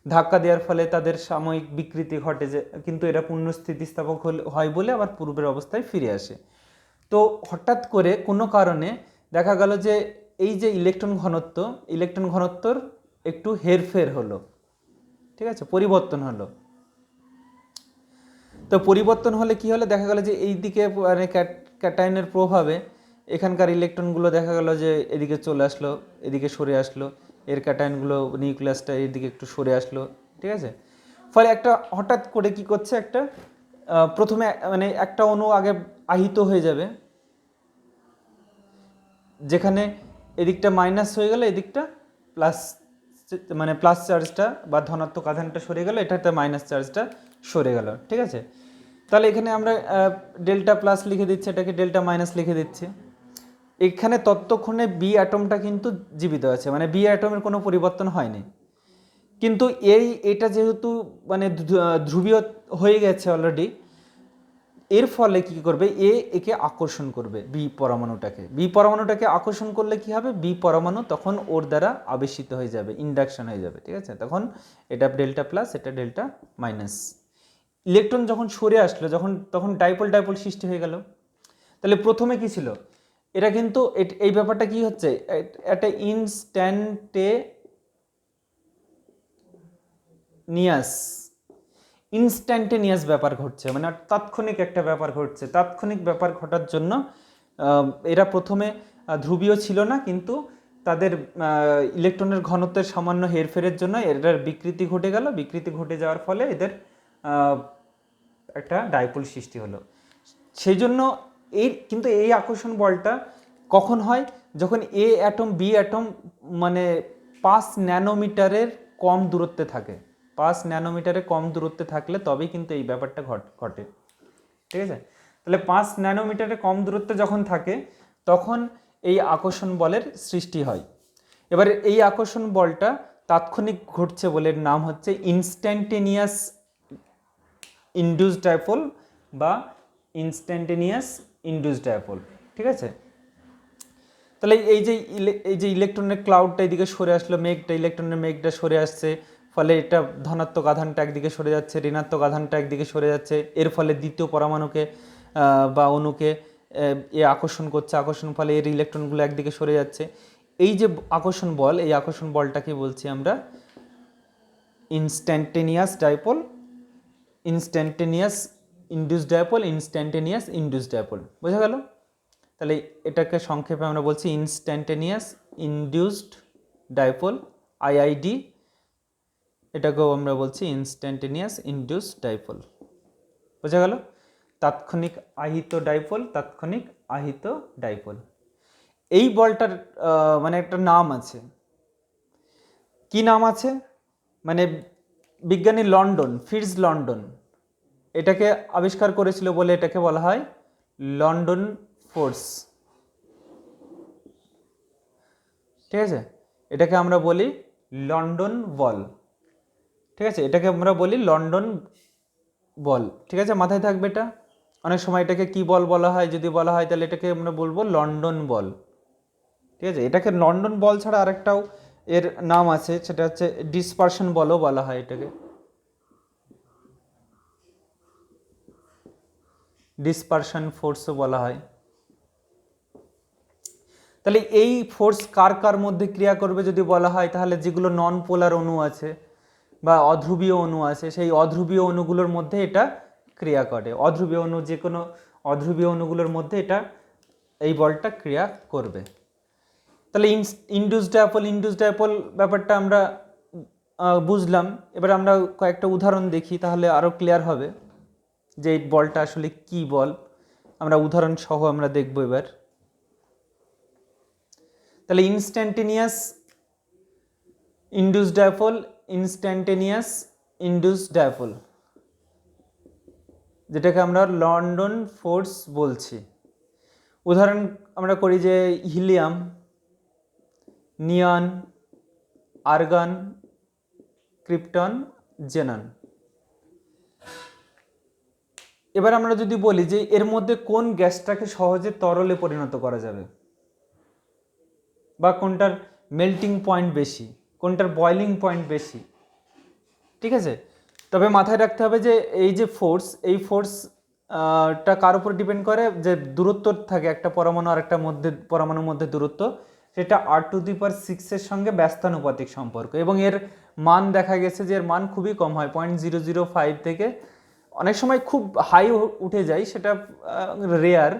A: ধাক্কা দেওয়ার ফলে তাদের সাময়িক বিকৃতি ঘটে, যে কিন্তু এরা পূর্ণ স্থিতিস্থাপক হয় বলে আবার পূর্বের অবস্থায় ফিরে আসে। তো হঠাৎ করে কোনো কারণে দেখা গেল যে এই যে ইলেকট্রন ঘনত্বর একটু হেরফের হলো, ঠিক আছে, পরিবর্তন হলো। তো পরিবর্তন হলে কি হলো, দেখা গেল যে এই দিকে মানে ক্যাটায়নের প্রভাবে এখানকার ইলেকট্রনগুলো দেখা গেল যে এদিকে চলে আসলো, এদিকে সরে আসলো, এর ক্যাটায়নগুলো নিউক্লিয়াসটা এদিকে একটু সরে আসলো, ঠিক আছে? ফলে একটা হঠাৎ করে কি করছে, একটা প্রথমে মানে একটা অণু আগে আহিত হয়ে যাবে, যেখানে এদিকটা মাইনাস হয়ে গেল, এদিকটা প্লাস, মানে প্লাস চার্জটা বা ধনাত্মক আধানটা সরে গেল, এটাতে মাইনাস চার্জটা সরে গেল, ঠিক আছে? তাহলে এখানে আমরা ডেল্টা প্লাস লিখে দিচ্ছি, এটাকে ডেল্টা মাইনাস লিখে দিচ্ছি। এখানে ততক্ষণে বি অ্যাটমটা কিন্তু জীবিত আছে, মানে বি অ্যাটমের কোনো পরিবর্তন হয়নি। কিন্তু এটা যেহেতু মানে ধ্রুবীয় হয়ে গেছে অলরেডি, এর ফলে কি করবে, একে আকর্ষণ করবে, বি পরমাণুটাকে আকর্ষণ করলে কি হবে, বি পরমাণু তখন ওর দ্বারা আবেশিত হয়ে যাবে, ইন্ডাকশন হয়ে যাবে, ঠিক আছে? তখন এটা ডেল্টা প্লাস, এটা ডেল্টা মাইনাস। ইলেকট্রন যখন সরে আসলো, তখন ডাইপোল সৃষ্টি হয়ে গেল। তাহলে প্রথমে কি ছিল, এটা কিন্তু এই ব্যাপারটা কি হচ্ছে, একটা ইনস্ট্যান্টেনিয়াস ব্যাপার ঘটছে, মানে তাৎক্ষণিক একটা ব্যাপার ঘটছে। তাৎক্ষণিক ব্যাপার ঘটার জন্য এরা প্রথমে ধ্রুবীয় ছিল না, কিন্তু তাদের ইলেকট্রনের ঘনত্বের সামান্য হেরফেরের জন্য এটার বিকৃতি ঘটে গেল। বিকৃতি ঘটে যাওয়ার ফলে এদের একটা ডাইপোল সৃষ্টি হলো। সেই জন্য কিন্তু এই আকর্ষণ বলটা কখন হয়, যখন এ অ্যাটম বি অ্যাটম মানে 5 ন্যানোমিটারের কম দূরত্বে থাকে। 5 ন্যানোমিটারের কম দূরত্বে থাকলে তবেই কিন্তু এই ব্যাপারটা ঘটে, ঠিক আছে? তাহলে 5 ন্যানোমিটারের কম দূরত্বে যখন থাকে, তখন এই আকর্ষণ বলের সৃষ্টি হয়। এবারে এই আকর্ষণ বলটা তাৎক্ষণিক ঘটছে বলে নাম হচ্ছে ইনস্ট্যান্টেনিয়াস ইনডিউসড ডাইপোল বা ইনস্ট্যান্টেনিয়াস ইনডিউসড ডাইপোল, ঠিক আছে? তাহলে এই যে ইলেকট্রনের ক্লাউডটা এদিকে সরে আসলো, ইলেকট্রনের মেঘটা সরে আসছে, ফলে এটা ধনাত্মক আধানটা একদিকে সরে যাচ্ছে, ঋণাত্মক আধানটা একদিকে সরে যাচ্ছে। এর ফলে দ্বিতীয় পরমাণুকে বা অণুকে আকর্ষণ করছে, আকর্ষণ ফলে এর ইলেকট্রনগুলো একদিকে সরে যাচ্ছে। এই যে আকর্ষণ বল, এই আকর্ষণ বলটাকে বলছি আমরা instantaneous dipole, instantaneous induced dipole, instantaneous induced dipole. বোঝা গেল? তাহলে এটাকে সংক্ষেপে আমরা বলছি ইনস্ট্যান্টেনিয়াস ইনডিউসড ডাইপোল, আইআইডি। এটাকেও আমরা বলছি ইনস্ট্যান্টেনিয়াস ইনডিউসড ডাইপোল। বোঝা গেল? তাৎক্ষণিক আহিত ডাইপোল, তাৎক্ষণিক আহিত ডাইপোল। এই বলটার মানে একটা নাম আছে। কি নাম আছে? মানে বিজ্ঞানী ফিটজ লন্ডন এটাকে আবিষ্কার করেছিল বলে এটাকে বলা হয় লন্ডন ফোর্স, ঠিক আছে? এটাকে আমরা বলি লন্ডন বল, ঠিক আছে? এটাকে আমরা বলি লন্ডন বল, ঠিক আছে? মাথায় থাকবে এটা। অনেক সময় এটাকে কি বল বলা হয়, যদি বলা হয় তাহলে এটাকে আমরা বলবো লন্ডন বল, ঠিক আছে? এটাকে লন্ডন বল ছাড়া আরেকটাও এর নাম আছে, সেটা হচ্ছে ডিসপারশন বলও বলা হয় এটাকে, ডিসপারশন ফোর্সও বলা হয়। তাহলে এই ফোর্স কার কার মধ্যে ক্রিয়া করবে যদি বলা হয়, তাহলে যেগুলো নন পোলার অণু আছে বা অধ্রুবীয় অণু আছে, সেই অধ্রুবীয় অণুগুলোর মধ্যে এটা ক্রিয়া করে। অধ্রুবীয় অণু, যে কোনো অধ্রুবীয় অণুগুলোর মধ্যে এটা এই বলটা ক্রিয়া করবে। তাহলে ইনডিউসড ডাইপোল ব্যাপারটা আমরা বুঝলাম। এবার আমরা কয়েকটা উদাহরণ দেখি, তাহলে আরও ক্লিয়ার হবে যে এই বলটা আসলে কি বল। আমরা উদাহরণ সহ আমরা দেখব এবার। তাহলে instantaneous induced dipole, instantaneous induced dipole, যেটাকে আমরা লন্ডন ফোর্স বলছি। উদাহরণ আমরা করি যে হিলিয়াম, নিয়ন, আর্গন, ক্রিপ্টন, জেনন। এবার আমরা যদি বলি যে এর মধ্যে কোন গ্যাসটাকে সহজে তরলে পরিণত করা যাবে, বা কোনটার মেল্টিং পয়েন্ট বেশি, কোনটার বয়লিং পয়েন্ট বেশি, ঠিক আছে। তবে মাথায় রাখতে হবে যে এই যে ফোর্স, এই ফোর্সটা কার উপর ডিপেন্ড করে, যে দূরত্ব থাকে একটা পরমাণু আর একটা পরমাণুর মধ্যে দূরত্ব, সেটা r⁶ সঙ্গে ব্যস্তানুপাতিক সম্পর্ক, এবং এর মান দেখা গেছে যে এর মান খুবই কম হয়, 0.005 থেকে অনেক সময় খুব হাই উঠে যায়, সেটা রেয়ার,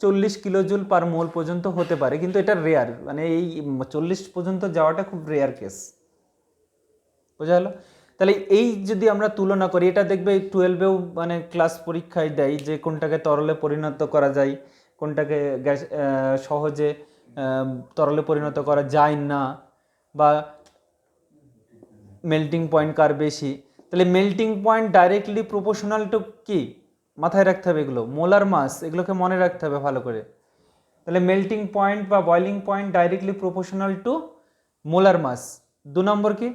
A: 40 কিলোজুল পার মোল পর্যন্ত হতে পারে, কিন্তু এটা রেয়ার, মানে এই 40 পর্যন্ত যাওয়াটা খুব রেয়ার কেস। বোঝা গেল? তাহলে এই যদি আমরা তুলনা করি, এটা দেখবে 12এও মানে ক্লাস পরীক্ষায় দেয় যে কোনটাকে তরলে পরিণত করা যায়, কোনটাকে গ্যাস সহজে তরলে পরিণত করা যায় না, বা মেল্টিং পয়েন্ট কার বেশি। তাহলে melting point directly proportional two কি, মাথায় রাখতে হবে এগুলো, মোলার মাস, এগুলোকে মনে রাখতে হবে ভালো করে। তাহলে মেল্টিং পয়েন্ট বা boiling point directly proportional to molar mass. 2 number কি,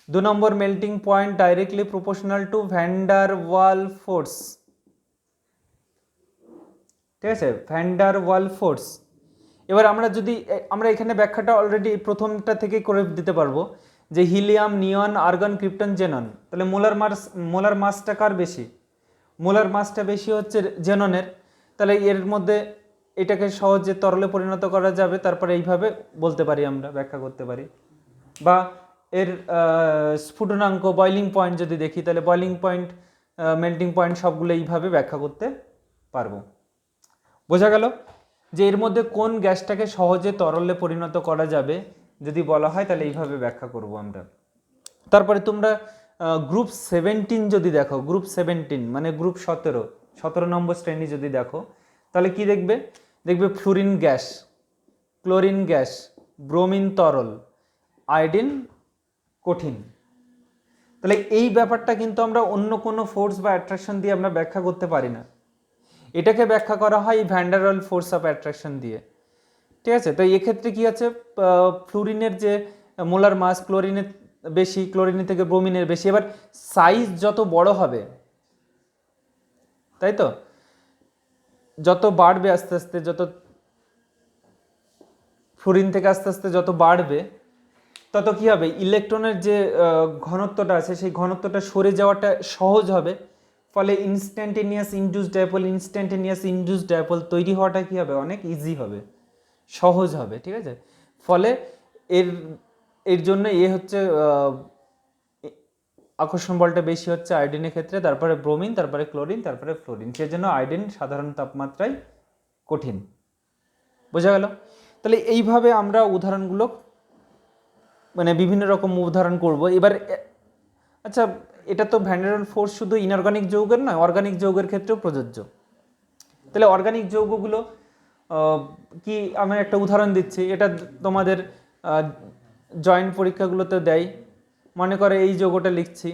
A: 2 number melting point directly proportional to van der Waals force, ঠিক আছে, ভ্যান ডার ওয়াল ফোর্স। এবার আমরা এখানে ব্যাখ্যাটা অলরেডি প্রথমটা থেকে করে দিতে পারবো, যে হিলিয়াম, নিয়ন, আর্গন, ক্রিপ্টন, জেনন। তাহলে মোলার মাসটা কার বেশি, মোলার মাসটা বেশি হচ্ছে জেননের। তাহলে এর মধ্যে এটাকে সহজে তরলে পরিণত করা যাবে, তারপরে এইভাবে বলতে পারি, আমরা ব্যাখ্যা করতে পারি। বা এর স্ফুটনাঙ্ক, বয়লিং পয়েন্ট যদি দেখি, তাহলে বয়লিং পয়েন্ট, মেল্টিং পয়েন্ট সবগুলো এইভাবে ব্যাখ্যা করতে পারবো। বোঝা গেল যে এর মধ্যে কোন গ্যাসটাকে সহজে তরলে পরিণত করা যাবে যদি বলা হয়, তাহলে এইভাবে ব্যাখ্যা করব আমরা। তারপরে তোমরা গ্রুপ 17 যদি দেখো, গ্রুপ 17 মানে গ্রুপ 17 নম্বর শ্রেণী যদি দেখো, তাহলে কি দেখবে, fluorine gas, chlorine gas, bromine তরল, আয়োডিন কঠিন। তাহলে এই ব্যাপারটা কিন্তু আমরা অন্য কোনো ফোর্স বা অ্যাট্রাকশন দিয়ে আমরা ব্যাখ্যা করতে পারি না, এটাকে ব্যাখ্যা করা হয় van der Waals force of attraction দিয়ে, ঠিক আছে। তো এক্ষেত্রে কি আছে, ফ্লুরিনের যে মোলার মাস ক্লোরিনের বেশি, ক্লোরিনের থেকে ব্রোমিনের বেশি। এবার সাইজ যত বড় হবে, তাই তো, যত বাড়বে আস্তে আস্তে, যত ফ্লুরিন থেকে আস্তে আস্তে যত বাড়বে, তত কি হবে, ইলেকট্রনের যে ঘনত্বটা আছে, সেই ঘনত্বটা সরে যাওয়াটা সহজ হবে, ফলে ইনস্ট্যান্টেনিয়াস ইনডিউসড ডাইপোল তৈরি হওয়াটা কি হবে, অনেক ইজি হবে, সহজ হবে, ঠিক আছে। ফলে এর জন্য হচ্ছে আকর্ষণ বলটা বেশি হচ্ছে আয়োডিনের ক্ষেত্রে, তারপরে ব্রোমিন, তারপরে ক্লোরিন, তারপরে ফ্লোরিন। সেজন্য আয়োডিন সাধারণ তাপমাত্রায় কঠিন। বোঝা গেল? তাহলে এইভাবে আমরা উদাহরণগুলো মানে বিভিন্ন রকম উদাহরণ করব। এবার আচ্ছা, এটা তো ভ্যান ডার ওয়াল ফোর্স শুধু ইনঅর্গানিক যৌগের নয়, অর্গানিক যৌগের ক্ষেত্রেও প্রযোজ্য। তাহলে অর্গানিক যৌগগুলো কি, আমি একটা উদাহরণ দিচ্ছি, এটা তোমাদের জয়েন্ট পরীক্ষাগুলোতে দেয়। মনে করে এই যৌগটা লিখছি,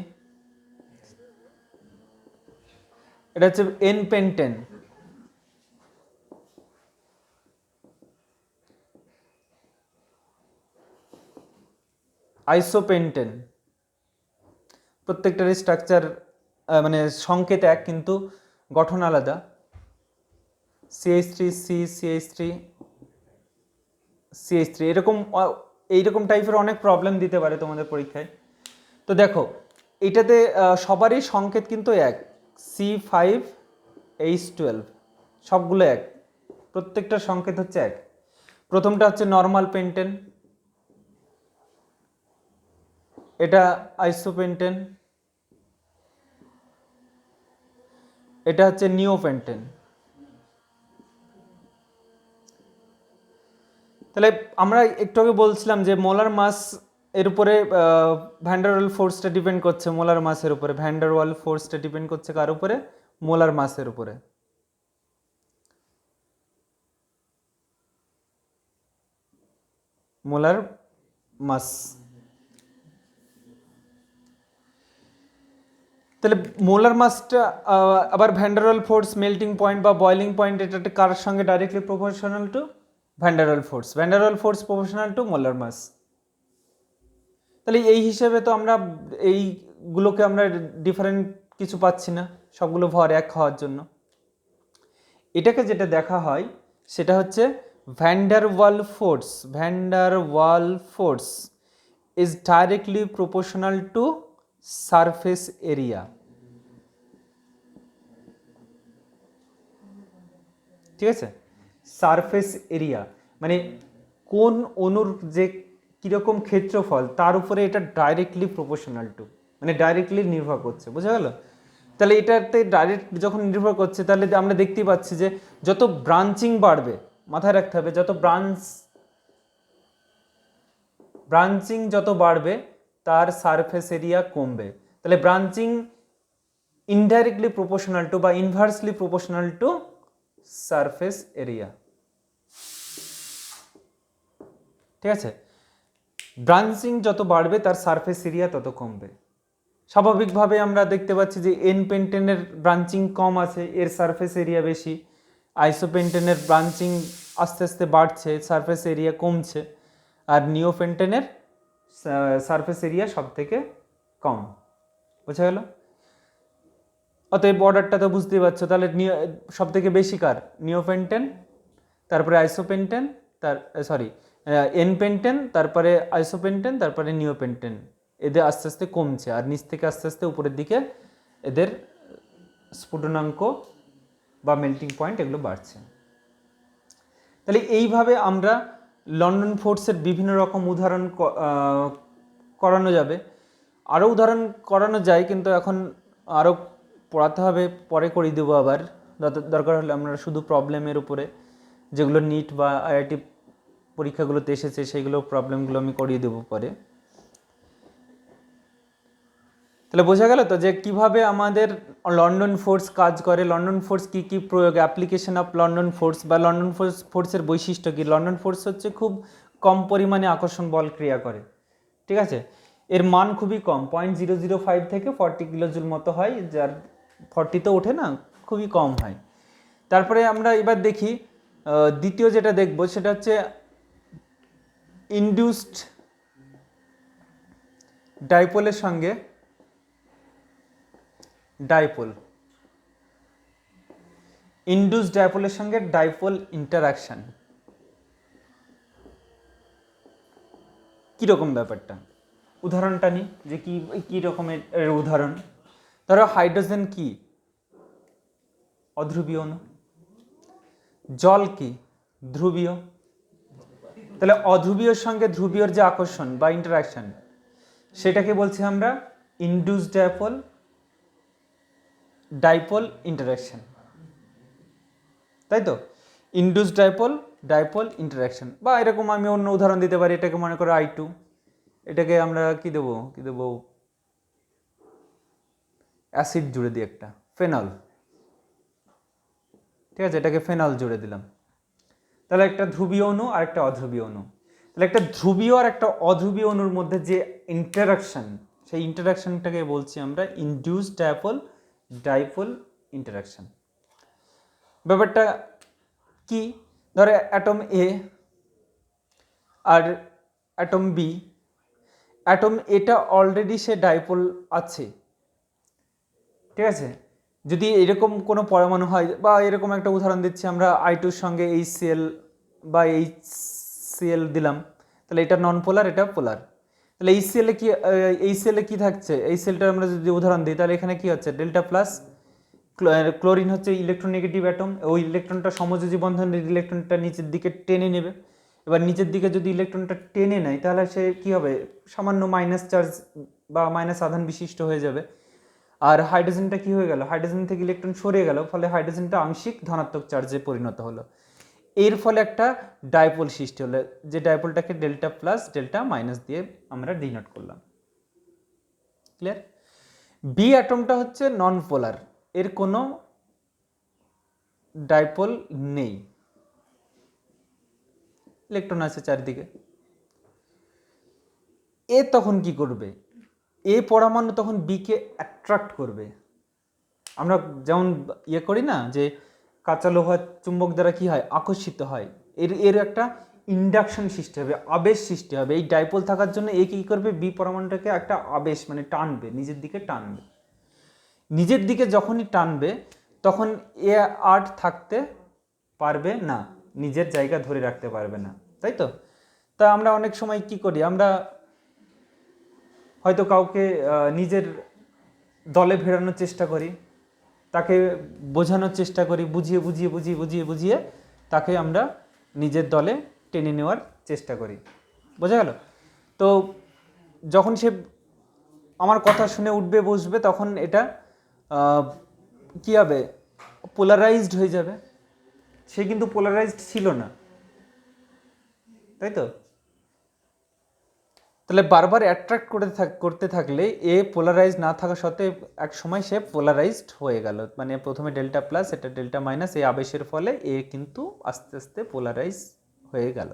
A: এটা হচ্ছে এন পেন্টেন, আইসোপেন্টেন, প্রত্যেকটারই স্ট্রাকচার মানে সংকেত এক, কিন্তু গঠন আলাদা। CH3 এইরকম টাইপের অনেক প্রবলেম দিতে পারে তোমাদের পরীক্ষায়। তো দেখো, এটাতে সবারই সংকেত কিন্তু এক, C5H12, সবগুলো এক, প্রত্যেকটা সংকেত হচ্ছে এক। প্রথমটা হচ্ছে নর্মাল পেন্টেন, এটা আইসোপেন্টেন, এটা হচ্ছে নিওপেন্টেন। তাহলে আমরা একটু আগে বলছিলাম যে মোলার মাস এর উপরে ভ্যান ডার ওয়াল ফোর্সটা ডিপেন্ড করছে, মোলার মাসের উপরে ভ্যান ডার ওয়াল ফোর্সটা ডিপেন্ড করছে কার উপরে, মোলার মাসের উপরে। Molar mass. তাহলে মোলার মাসটা আবার ভ্যান্ডারওয়াল ফোর্স, মেল্টিং পয়েন্ট বা বয়লিং পয়েন্ট, এটা কার সঙ্গে directly proportional to van der Waal force, van der Waal force proportional to molar mass. তাহলে এই হিসেবে তো আমরা এইগুলোকে আমরা ডিফারেন্ট কিছু পাচ্ছি না, সবগুলো ভর এক হওয়ার জন্য। এটাকে যেটা দেখা হয় সেটা হচ্ছে van der Waal force, van der Waal force is directly proportional two surface area. ঠিক আছে, সারফেস এরিয়া মানে কোন অণুর যে কীরকম ক্ষেত্রফল তার উপরে এটা ডাইরেক্টলি প্রপোর্শনাল টু, মানে ডাইরেক্টলি নির্ভর করছে, বোঝা গেল? তাহলে এটাতে ডাইরেক্ট যখন নির্ভর করছে তাহলে আমরা দেখতেই পাচ্ছি যে যত ব্রাঞ্চিং বাড়বে, মাথায় রাখতে হবে, যত ব্রাঞ্চিং যত বাড়বে তার সারফেস এরিয়া কমবে। তাহলে ব্রাঞ্চিং ইনডাইরেক্টলি প্রপোর্শনাল টু বা inversely proportional to surface area. ঠিক আছে, ব্রাঞ্চিং যত বাড়বে তার সারফেস এরিয়া তত কমবে। স্বাভাবিকভাবে আমরা দেখতে পাচ্ছি যে এন পেন্টেনের ব্রাঞ্চিং কম আছে, এর সারফেস এরিয়া বেশি। আইসোপেন্টেনের ব্রাঞ্চিং আস্তে আস্তে বাড়ছে, সারফেস এরিয়া কমছে। আর নিওপেন্টেনের সারফেস এরিয়া সব থেকে কম, বোঝা গেল? অতএব অর্ডারটা তো বুঝতেই পারছো। তাহলে সব থেকে বেশি কার? নিওপেন্টেন, তারপরে আইসোপেন্টেন, এন পেন্টেন, তারপরে আইসোপেন্টেন, তারপরে নিওপেন্টেন। এদের আস্তে আস্তে কমছে আর নিচ থেকে আস্তে আস্তে উপরের দিকে এদের স্ফুটনাঙ্ক বা মেল্টিং পয়েন্ট এগুলো বাড়ছে। তাহলে এইভাবে আমরা লন্ডন ফোর্সের বিভিন্ন রকম উদাহরণ করানো যাবে, আরও উদাহরণ করানো যায়, কিন্তু এখন আরও পড়াতে হবে, পরে করিয়ে দেবো আবার। দরকার হলে আমরা শুধু প্রবলেমের উপরে, যেগুলো নিট বা আইআইটি পরীক্ষাগুলোতে এসেছে সেইগুলো প্রবলেমগুলো আমি করিয়ে দেবো পরে। তাহলে বোঝা গেল তো যে কিভাবে আমাদের লন্ডন ফোর্স কাজ করে, লন্ডন ফোর্স কী কী প্রয়োগ, অ্যাপ্লিকেশন অফ লন্ডন ফোর্স বা লন্ডন ফোর্সের বৈশিষ্ট্য কী। লন্ডন ফোর্স হচ্ছে খুব কম পরিমাণে আকর্ষণ বল ক্রিয়া করে, ঠিক আছে? এর মান খুবই কম, 0.005 থেকে 40 কিলোজুল মতো হয়, যার 40 তো ওঠে না, খুবই কম হয়। তারপরে আমরা এবার দেখি দ্বিতীয় যেটা দেখব সেটা হচ্ছে ইনডিউসড ডাইপোলের সঙ্গে ডাইপোল, ইনডিউসড ডাইপোলের সঙ্গে ডাইপোল ইন্টারাকশন কীরকম ব্যাপারটা, উদাহরণটা নিই যে কী রকমের উদাহরণ। ধরো হাইড্রোজেন কি? অধ্রুবীয় অণু। জল কি? ধ্রুবীয়। তাহলে অধ্রুবীয়র সঙ্গে ধ্রুবীয়র যে আকর্ষণ বা ইন্টারাকশন সেটাকে বলছি আমরা ইনডিউসড ডাইপোল ইন্টারাকশন, তাই তো? Induced dipole interaction. বা এরকম আমি অন্য উদাহরণ দিতে পারি, এটাকে মনে করো I2, এটাকে আমরা কি দেবো অ্যাসিড জুড়ে দিই, একটা ফেনল, ঠিক আছে? এটাকে ফেনল জুড়ে দিলাম। তাহলে একটা ধ্রুবীয় অণু আর একটা অধ্রুবীয় অণু। তাহলে একটা ধ্রুবীয় আর একটা অধ্রুবীয় অণুর মধ্যে যে ইন্টারাকশন, সেই ইন্টারাকশনটাকে বলছি আমরা ইনডিউসড ডাইপোল ইন্টারাকশন। ব্যাপারটা কি? ধরো অ্যাটম এ আর অ্যাটম বি, অ্যাটম এটা অলরেডি সে ডাইপোল আছে, ঠিক আছে? যদি এরকম কোনো পরমাণু হয়, বা এরকম একটা উদাহরণ দিচ্ছি আমরা, I2-র সঙ্গে HCl বা HCl দিলাম, তাহলে এটা নন পোলার, এটা পোলার। তাহলে HCl এ কি থাকছে? এই সেলটা আমরা যদি উদাহরণ দিই তাহলে এখানে কি হচ্ছে? ডেল্টা প্লাস, ক্লোরিন হচ্ছে ইলেকট্রোনেগেটিভ অ্যাটম, ওই ইলেকট্রনটা সমযোজী বন্ধনের ইলেকট্রনটা নিচের দিকে টেনে নেবে। এবার নিচের দিকে যদি ইলেকট্রনটা টেনে নেয় তাহলে সে কি হবে? সামান্য মাইনাস চার্জ বা মাইনাস আধান বিশিষ্ট হয়ে যাবে। আর হাইড্রোজেনটা কি হয়ে গেল? হাইড্রোজেন থেকে ইলেকট্রন সরে গেল, ফলে হাইড্রোজেনটা আংশিক ধনাত্মক চার্জে পরিণত হলো। এর ফলে একটা ডাইপোল সৃষ্টি হলো, যে ডাইপোলটাকে ডেল্টা প্লাস ডেল্টা মাইনাস দিয়ে আমরা ডিনোট করলাম। ক্লিয়ার? বি অ্যাটমটা হচ্ছে নন পোলার, এর কোনো ডাইপোল নেই, ইলেকট্রন আছে চারিদিকে। এ তখন কি করবে? এ পরমাণু তখন বিকে অ্যাট্রাক্ট করবে। আমরা যেমন করি না যে কাঁচা লোহা চুম্বক দ্বারা কি হয়, আকর্ষিত হয়, এর একটা ইন্ডাকশন সৃষ্টি হবে, আবেশ সৃষ্টি হবে। এই ডাইপোল থাকার জন্য এ কী করবে, বি পরমাণুটাকে একটা আবেশ মানে টানবে, নিজের দিকে টানবে। নিজের দিকে যখনই টানবে তখন এ আর থাকতে পারবে না, নিজের জায়গা ধরে রাখতে পারবে না, তাই তো? তা আমরা অনেক সময় কি করি, আমরা হয়তো কাউকে নিজের দলে ভেড়ানোর চেষ্টা করি, তাকে বোঝানোর চেষ্টা করি, বুঝিয়ে তাকে আমরা নিজের দলে টেনে নেওয়ার চেষ্টা করি। বোঝা গেল? তো যখন সে আমার কথা শুনে উঠবে বসবে, তখন এটা কী হবে, পোলারাইজড হয়ে যাবে। সে কিন্তু পোলারাইজড ছিল না, তাই তো? তাহলে বারবার অ্যাট্রাক্ট করতে থাকলে এ পোলারাইজ না থাকা সত্ত্বেও এক সময় সে পোলারাইজড হয়ে গেল, মানে প্রথমে ডেল্টা প্লাস, এটা ডেল্টা মাইনাস, এই আবেশের ফলে এ কিন্তু আস্তে আস্তে পোলারাইজ হয়ে গেল।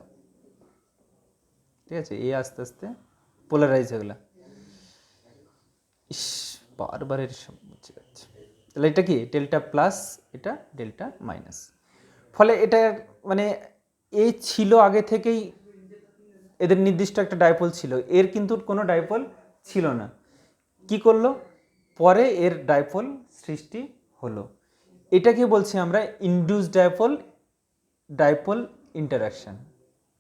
A: ঠিক আছে, এ আস্তে আস্তে পোলারাইজ হয়ে গেল। বারবার এর সব বুঝে যাচ্ছে। তাহলে এটা কি ডেল্টা প্লাস, এটা ডেল্টা মাইনাস। ফলে এটা মানে এ ছিল আগে থেকেই, এদের নির্দিষ্ট একটা ডাইপোল ছিল, এর কিন্তু কোনো ডাইপোল ছিল না। কি করলো, পরে এর ডাইপোল সৃষ্টি হলো। এটাকে বলছি আমরা ইনডিউস ডাইপোল ইন্টারাকশন।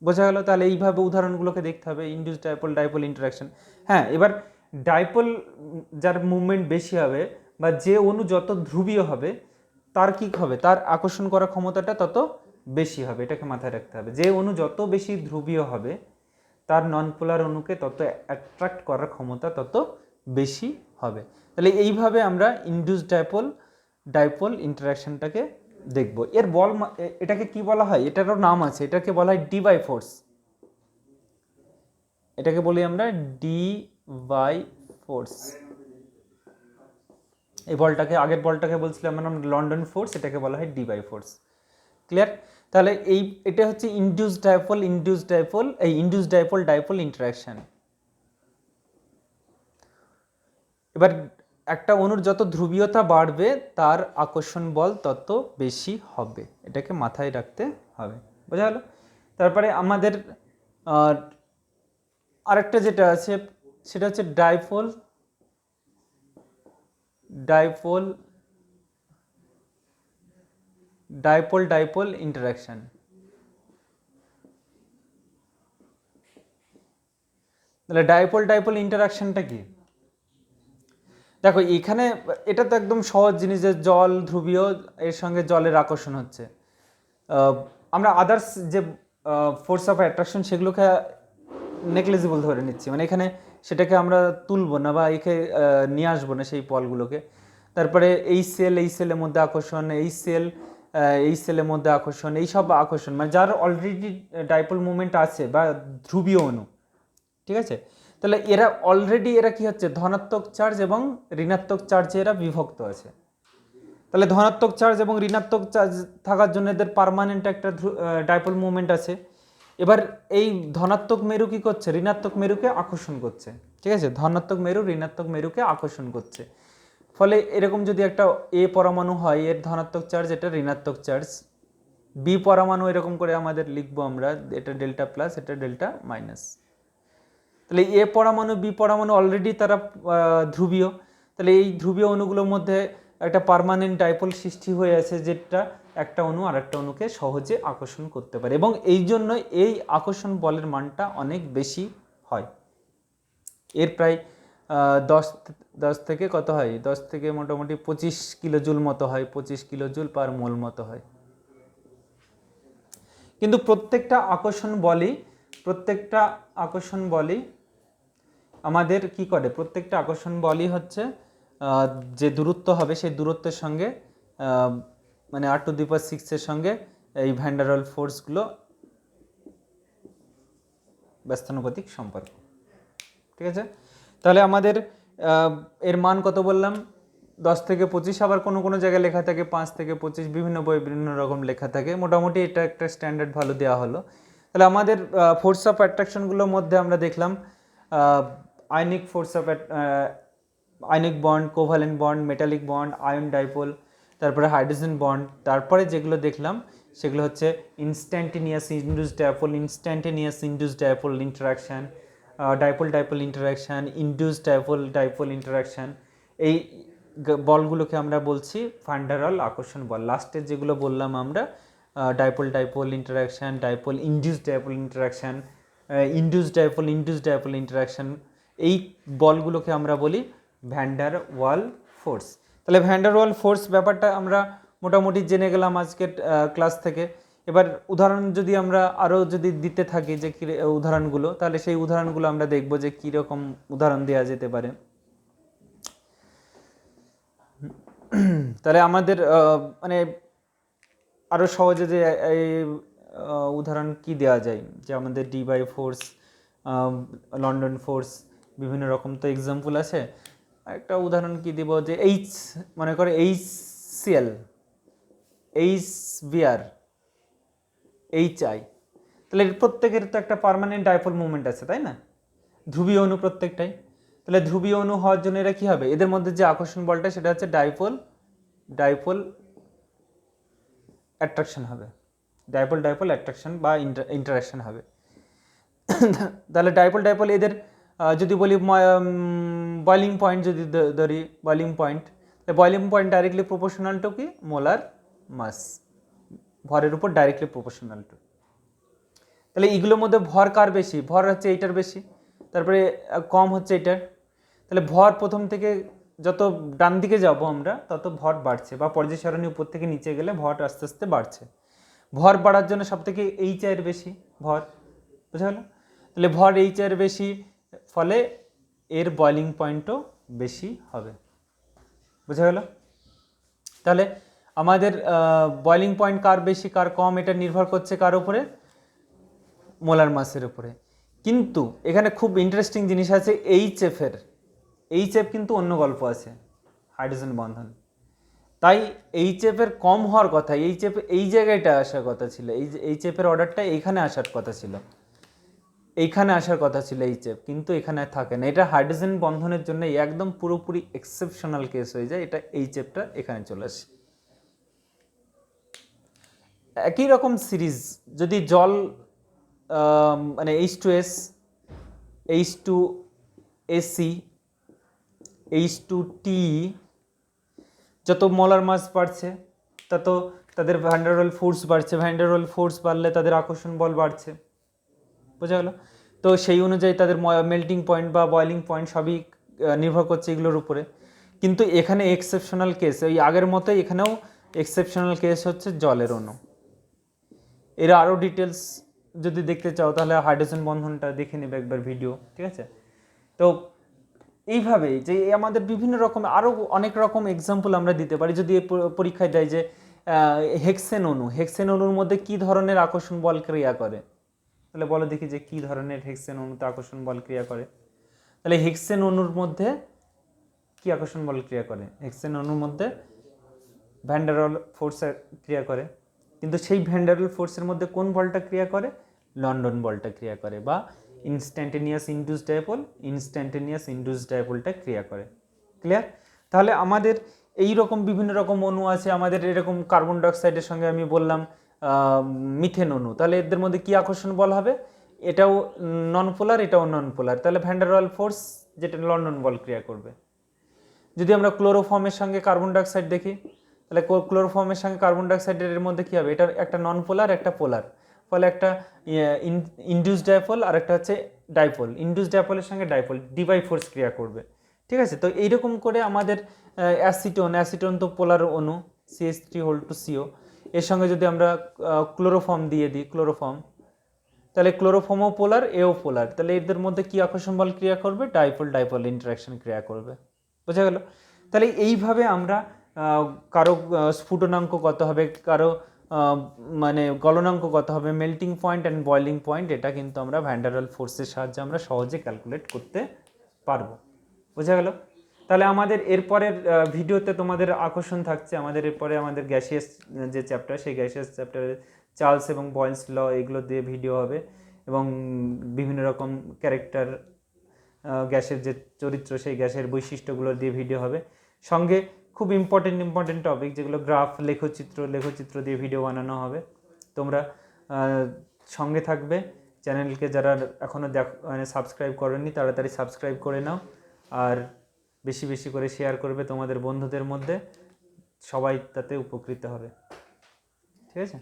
A: বোঝা গেল? তাহলে এইভাবে উদাহরণগুলোকে দেখতে হবে, ইনডিউস ডাইপোল ইন্টারাকশন। হ্যাঁ, এবার ডাইপোল যার মুভমেন্ট বেশি হবে বা যে অণু যত ধ্রুবীয় হবে তার কি হবে, তার আকর্ষণ করার ক্ষমতাটা তত বেশি হবে। এটাকে মাথায় রাখতে হবে, যে অণু যত বেশি ধ্রুবীয় হবে তার নন পোলার অণুকে তত অ্যাট্রাক্ট করার ক্ষমতা তত বেশি হবে। তাহলে এইভাবে আমরা ইনডিউস ডাইপোল ইন্টারাকশনটাকে দেখব। এর বল, এটাকে কি বলা হয়, এটারও নাম আছে, এটাকে বলা হয় ডি বাই ফোর্স। এটাকে বলি আমরা ডি বাই ফোর্স। এই বলটাকে, আগের বলটাকে বলছিলাম আমরা লন্ডন ফোর্স, এটাকে বলা হয় ডি বাই ফোর্স। ক্লিয়ার? তাহলে এটা হচ্ছে ইনডিউস ডাইপোল ইন্টারাকশন। এবার একটা অণুর যত ধ্রুবীয়তা বাড়বে তার আকর্ষণ বল তত বেশি হবে, এটাকে মাথায় রাখতে হবে। বোঝা গেল? তারপরে আমাদের আরেকটা যেটা আছে সেটা হচ্ছে ডাইপোল ইন্টারাকশন। তাহলে ডাইপোল ইন্টারাকশনটা কি? দেখো এখানে এটা তো একদম সহজ জিনিস, যে জল ধ্রুবীয়, এর সঙ্গে জলের আকর্ষণ হচ্ছে। আমরা আদার্স যে ফোর্স অফ অ্যাট্রাকশন সেগুলোকে নেগলিজিবল ধরে নিচ্ছি, মানে এখানে সেটাকে আমরা তুলব না বা একে নিয়ে আসবো না সেই পলগুলোকে। তারপরে এই সেলের মধ্যে আকর্ষণ, এই সেলের মধ্যে আকর্ষণ, এই সব আকর্ষণ মানে যার অলরেডি ডাইপোল মুভমেন্ট আছে বা ধ্রুবীয় অণু, ঠিক আছে? তাহলে এরা কি হচ্ছে, ধনাত্মক চার্জ এবং ঋণাত্মক চার্জে এরা বিভক্ত আছে। তাহলে ধনাত্মক চার্জ এবং ঋণাত্মক চার্জ থাকার জন্য এদের পার্মানেন্ট একটা ডাইপোল মুভমেন্ট আছে। এবার এই ধনাত্মক মেরু কি করছে, ঋণাত্মক মেরুকে আকর্ষণ করছে। ঠিক আছে, ধনাত্মক মেরু ঋণাত্মক মেরুকে আকর্ষণ করছে। ফলে এরকম যদি একটা এ পরমাণু হয়, এর ধনাত্মক চার্জ, এটা ঋণাত্মক চার্জ। বি পরমাণু এরকম করে আমাদের লিখবো আমরা, এটা ডেল্টা প্লাস, এটা ডেল্টা মাইনাস। তাহলে এ পরমাণু বি পরমাণু অলরেডি তারা ধ্রুবীয়। তাহলে এই ধ্রুবীয় অণুগুলোর মধ্যে একটা পার্মানেন্ট ডাইপোল সৃষ্টি হয়ে আছে, যেটা একটা অণু আর একটা অণুকে সহজে আকর্ষণ করতে পারে, এবং এই জন্য এই আকর্ষণ বলের মানটা অনেক বেশি হয়। এর প্রায় 10 থেকে কত হয়, 10 থেকে মোটামুটি 25 কিলোজুল মতো হয়, 25 কিলোজুল পার মোল মতো হয়। কিন্তু প্রত্যেকটা আকর্ষণ বলই আমাদের কি করে, প্রত্যেকটা আকর্ষণ বলই হচ্ছে যে দূরত্ব হবে সেই দূরত্বের সঙ্গে মানে r⁶ এর সঙ্গে এই ভ্যান ডার ওয়াল ফোর্সগুলো ব্যস্তানুপাতিক সম্পর্ক। ঠিক আছে? তাহলে আমাদের এর মান কত বললাম, 10 থেকে 25, আবার কোনো কোনো জায়গায় লেখা থাকে 5 থেকে 25, বিভিন্ন বই বিভিন্ন রকম লেখা থাকে। মোটামুটি এটা একটা স্ট্যান্ডার্ড ভ্যালু দেওয়া হলো। তাহলে আমাদের ফোর্স অফ অ্যাট্রাকশনগুলোর মধ্যে আমরা দেখলাম ionic force of ionic bond, covalent bond, metallic bond, ion dipole, তারপরে হাইড্রোজেন বন্ড, তারপরে যেগুলো দেখলাম সেগুলো হচ্ছে instantaneous induced dipole, instantaneous induced dipole interaction, dipole dipole interaction, induced dipole dipole interaction. এই বলগুলোকে আমরা বলছি ভান ডার ওয়াল আকর্ষণ বল। লাস্টের যেগুলো বললাম আমরা dipole dipole interaction, dipole induced dipole interaction, induced dipole interaction, এই বলগুলোকে আমরা বলি ভ্যান ডার ওয়াল ফোর্স। তাহলে ভ্যান ডার ওয়াল ফোর্স ব্যাপারটা আমরা মোটামুটি জেনে গেলাম আজকের ক্লাস থেকে। এবার উদাহরণ যদি আমরা আরও যদি দিতে থাকি যে উদাহরণগুলো, তাহলে সেই উদাহরণগুলো আমরা দেখব যে কীরকম উদাহরণ দেওয়া যেতে পারে। তাহলে আমাদের মানে আরও সহজে যে এই উদাহরণ কি দেওয়া যায়, যে আমাদের Debye force, London force, বিভিন্ন রকম তো এক্সাম্পল আছে। একটা উদাহরণ কি দিব, যে এইচ, মনে করে H Cl, H Br, H I, তাহলে প্রত্যেকের তো একটা পার্মানেন্ট ডাইপোল মুভমেন্ট আছে, তাই না? ধ্রুবীয় অণু প্রত্যেকটাই। তাহলে ধ্রুবীয় অণু হওয়ার জন্য এরা কী হবে, এদের মধ্যে যে আকর্ষণ বলটা সেটা হচ্ছে ডাইপোল অ্যাট্রাকশন হবে, ডাইপোল অ্যাট্রাকশন বা ইন্টারাকশন হবে। তাহলে ডাইপোল এদের যদি বলি বয়লিং পয়েন্ট যদি ধরি, boiling point directly proportional two কি মোলার মাস, ভরের উপর ডাইরেক্টলি প্রপোর্শনাল টু। তাহলে এগুলোর মধ্যে ভর কার বেশি? ভর হচ্ছে এইটার বেশি, তারপরে কম হচ্ছে এটার। তাহলে ভর প্রথম থেকে যত ডান দিকে যাব আমরা তত ভর বাড়ছে, বা পর্যায় সারণী উপর থেকে নিচে গেলে ভর আস্তে আস্তে বাড়ছে। ভর বাড়ার জন্য সব থেকে এইচ এর বেশি ভর, বুঝা গেল? তাহলে ভর এইচ এর বেশি, ফলে এর বয়লিং পয়েন্টও বেশি হবে, বুঝা গেল? তাহলে আমাদের বয়লিং পয়েন্ট কার বেশি কার কম এটা নির্ভর করছে কার উপরে? মোলার মাসের উপরে। কিন্তু এখানে খুব ইন্টারেস্টিং জিনিস আছে, এইচএফ কিন্তু অন্য গল্প আছে, হাইড্রোজেন বন্ধন। তাই এইচএফের কম হওয়ার কথা, এইচএফ এই জায়গাটা আসার কথা ছিল, এইচএফের অর্ডারটা এইখানে আসার কথা ছিল, এইচএফ, কিন্তু এখানে থাকে না। এটা হাইড্রোজেন বন্ধনের জন্য একদম পুরোপুরি এক্সেপশনাল কেস হয়ে যায়, এটা এইচএফটা এখানে চলে আসে। একই রকম সিরিজ যদি জল মানে H2S, H2AC, H2TE, যত মোলার মাস বাড়ছে তত তাদের ভ্যান ডার ওয়াল ফোর্স বাড়ছে, ভ্যান ডার ওয়াল ফোর্স বাড়লে তাদের আকর্ষণ বল বাড়ছে, বোঝা গেল? তো সেই অনুযায়ী তাদের মেল্টিং পয়েন্ট বা বয়লিং পয়েন্ট সবই নির্ভর করছে এগুলোর উপরে। কিন্তু এখানে এক্সেপশনাল কেস, ওই আগের মতোই এখানেও এক্সেপশনাল কেস হচ্ছে জলের অণু। এর আরও ডিটেলস যদি দেখতে চাও তাহলে হাইড্রোজেন বন্ধনটা দেখে নেবে একবার ভিডিও, ঠিক আছে? তো এইভাবেই যে আমাদের বিভিন্ন রকম আরও অনেক রকম এক্সাম্পল আমরা দিতে পারি। যদি পরীক্ষায় দেয় যে হেক্সেন অণুর মধ্যে কি ধরনের আকর্ষণ বল ক্রিয়া করে, তাহলে বলো দেখি যে কি ধরনের হেক্সেন অণুতে আকর্ষণ বল ক্রিয়া করে। তাহলে হেক্সেন অণুর মধ্যে কি আকর্ষণ বল ক্রিয়া করে? হেক্সেন অণুর মধ্যে ভ্যান ডার ওয়াল ফোর্স ক্রিয়া করে, কিন্তু সেই ভ্যান ডার ওয়াল ফোর্সের মধ্যে কোন বলটা ক্রিয়া করে? লন্ডন বলটা ক্রিয়া করে, বা ইনস্ট্যান্টেনিয়াস ইনডিউসড ডাইপোলটা ক্রিয়া করে। ক্লিয়ার? তাহলে আমাদের এই রকম বিভিন্ন রকম অণু আছে, আমাদের এরকম কার্বন ডাইঅক্সাইডের সঙ্গে আমি বললাম মিথেন অণু, তাহলে এদের মধ্যে কি আকর্ষণ বল হবে? এটাও নন পোলার, এটাও নন পোলার, তাহলে ভ্যান ডার ওয়াল ফোর্স যেটা লন্ডন বল ক্রিয়া করবে। যদি আমরা ক্লোরোফর্মের সঙ্গে কার্বন ডাইঅক্সাইড দেখি, তাহলে ক্লোরোফর্মের সঙ্গে কার্বন ডাইঅক্সাইডের মধ্যে কী হবে? এটা একটা নন পোলার, একটা পোলার, ফলে একটা ইনডিউসড ডাইপোল আর একটা হচ্ছে ডাইপোল। ইনডিউসড ডাইপোলের সঙ্গে ডাইপোল ডি বাই ফোর্স ক্রিয়া করবে, ঠিক আছে? তো এইরকম করে আমাদের অ্যাসিটোন তো পোলার অণু, CH3CO, এর সঙ্গে যদি আমরা ক্লোরোফর্ম দিয়ে দিই, তাহলে ক্লোরোফর্মও পোলার, এও পোলার, তাহলে এদের মধ্যে কি আকর্ষণ বল ক্রিয়া করবে? ডাইপোল ইন্টারাকশন ক্রিয়া করবে, বোঝা গেল? তাহলে এইভাবে আমরা কারো স্ফুটনাঙ্ক কত হবে, কারো মানে গলনাঙ্ক কত হবে, melting point and boiling point, এটা কিন্তু আমরা ভ্যান ডার ওয়াল ফোর্সের সাহায্যে আমরা সহজে ক্যালকুলেট করতে পারবো, বোঝা গেল? তাহলে আমাদের এরপরের ভিডিওতে তোমাদের আকর্ষণ থাকছে, আমাদের এরপরে আমাদের গ্যাসিয়াস যে চ্যাপ্টার, সেই গ্যাসিয়াস চ্যাপ্টারে চার্লস এবং বয়েলস ল এগুলো দিয়ে ভিডিও হবে, এবং বিভিন্ন রকম ক্যারেক্টার গ্যাসের যে চরিত্র সেই গ্যাসের বৈশিষ্ট্যগুলো দিয়ে ভিডিও হবে। সঙ্গে খুব ইম্পর্টেন্ট টপিক যেগুলো গ্রাফ, লেখচিত্র দিয়ে ভিডিও বানানো হবে। তোমরা সঙ্গে থাকবে। চ্যানেলকে যারা এখনও সাবস্ক্রাইব করেনি তাড়াতাড়ি সাবস্ক্রাইব করে নাও, আর বেশি বেশি করে শেয়ার করবে তোমাদের বন্ধুদের মধ্যে, সবাই তাতে উপকৃত হবে। ঠিক আছে।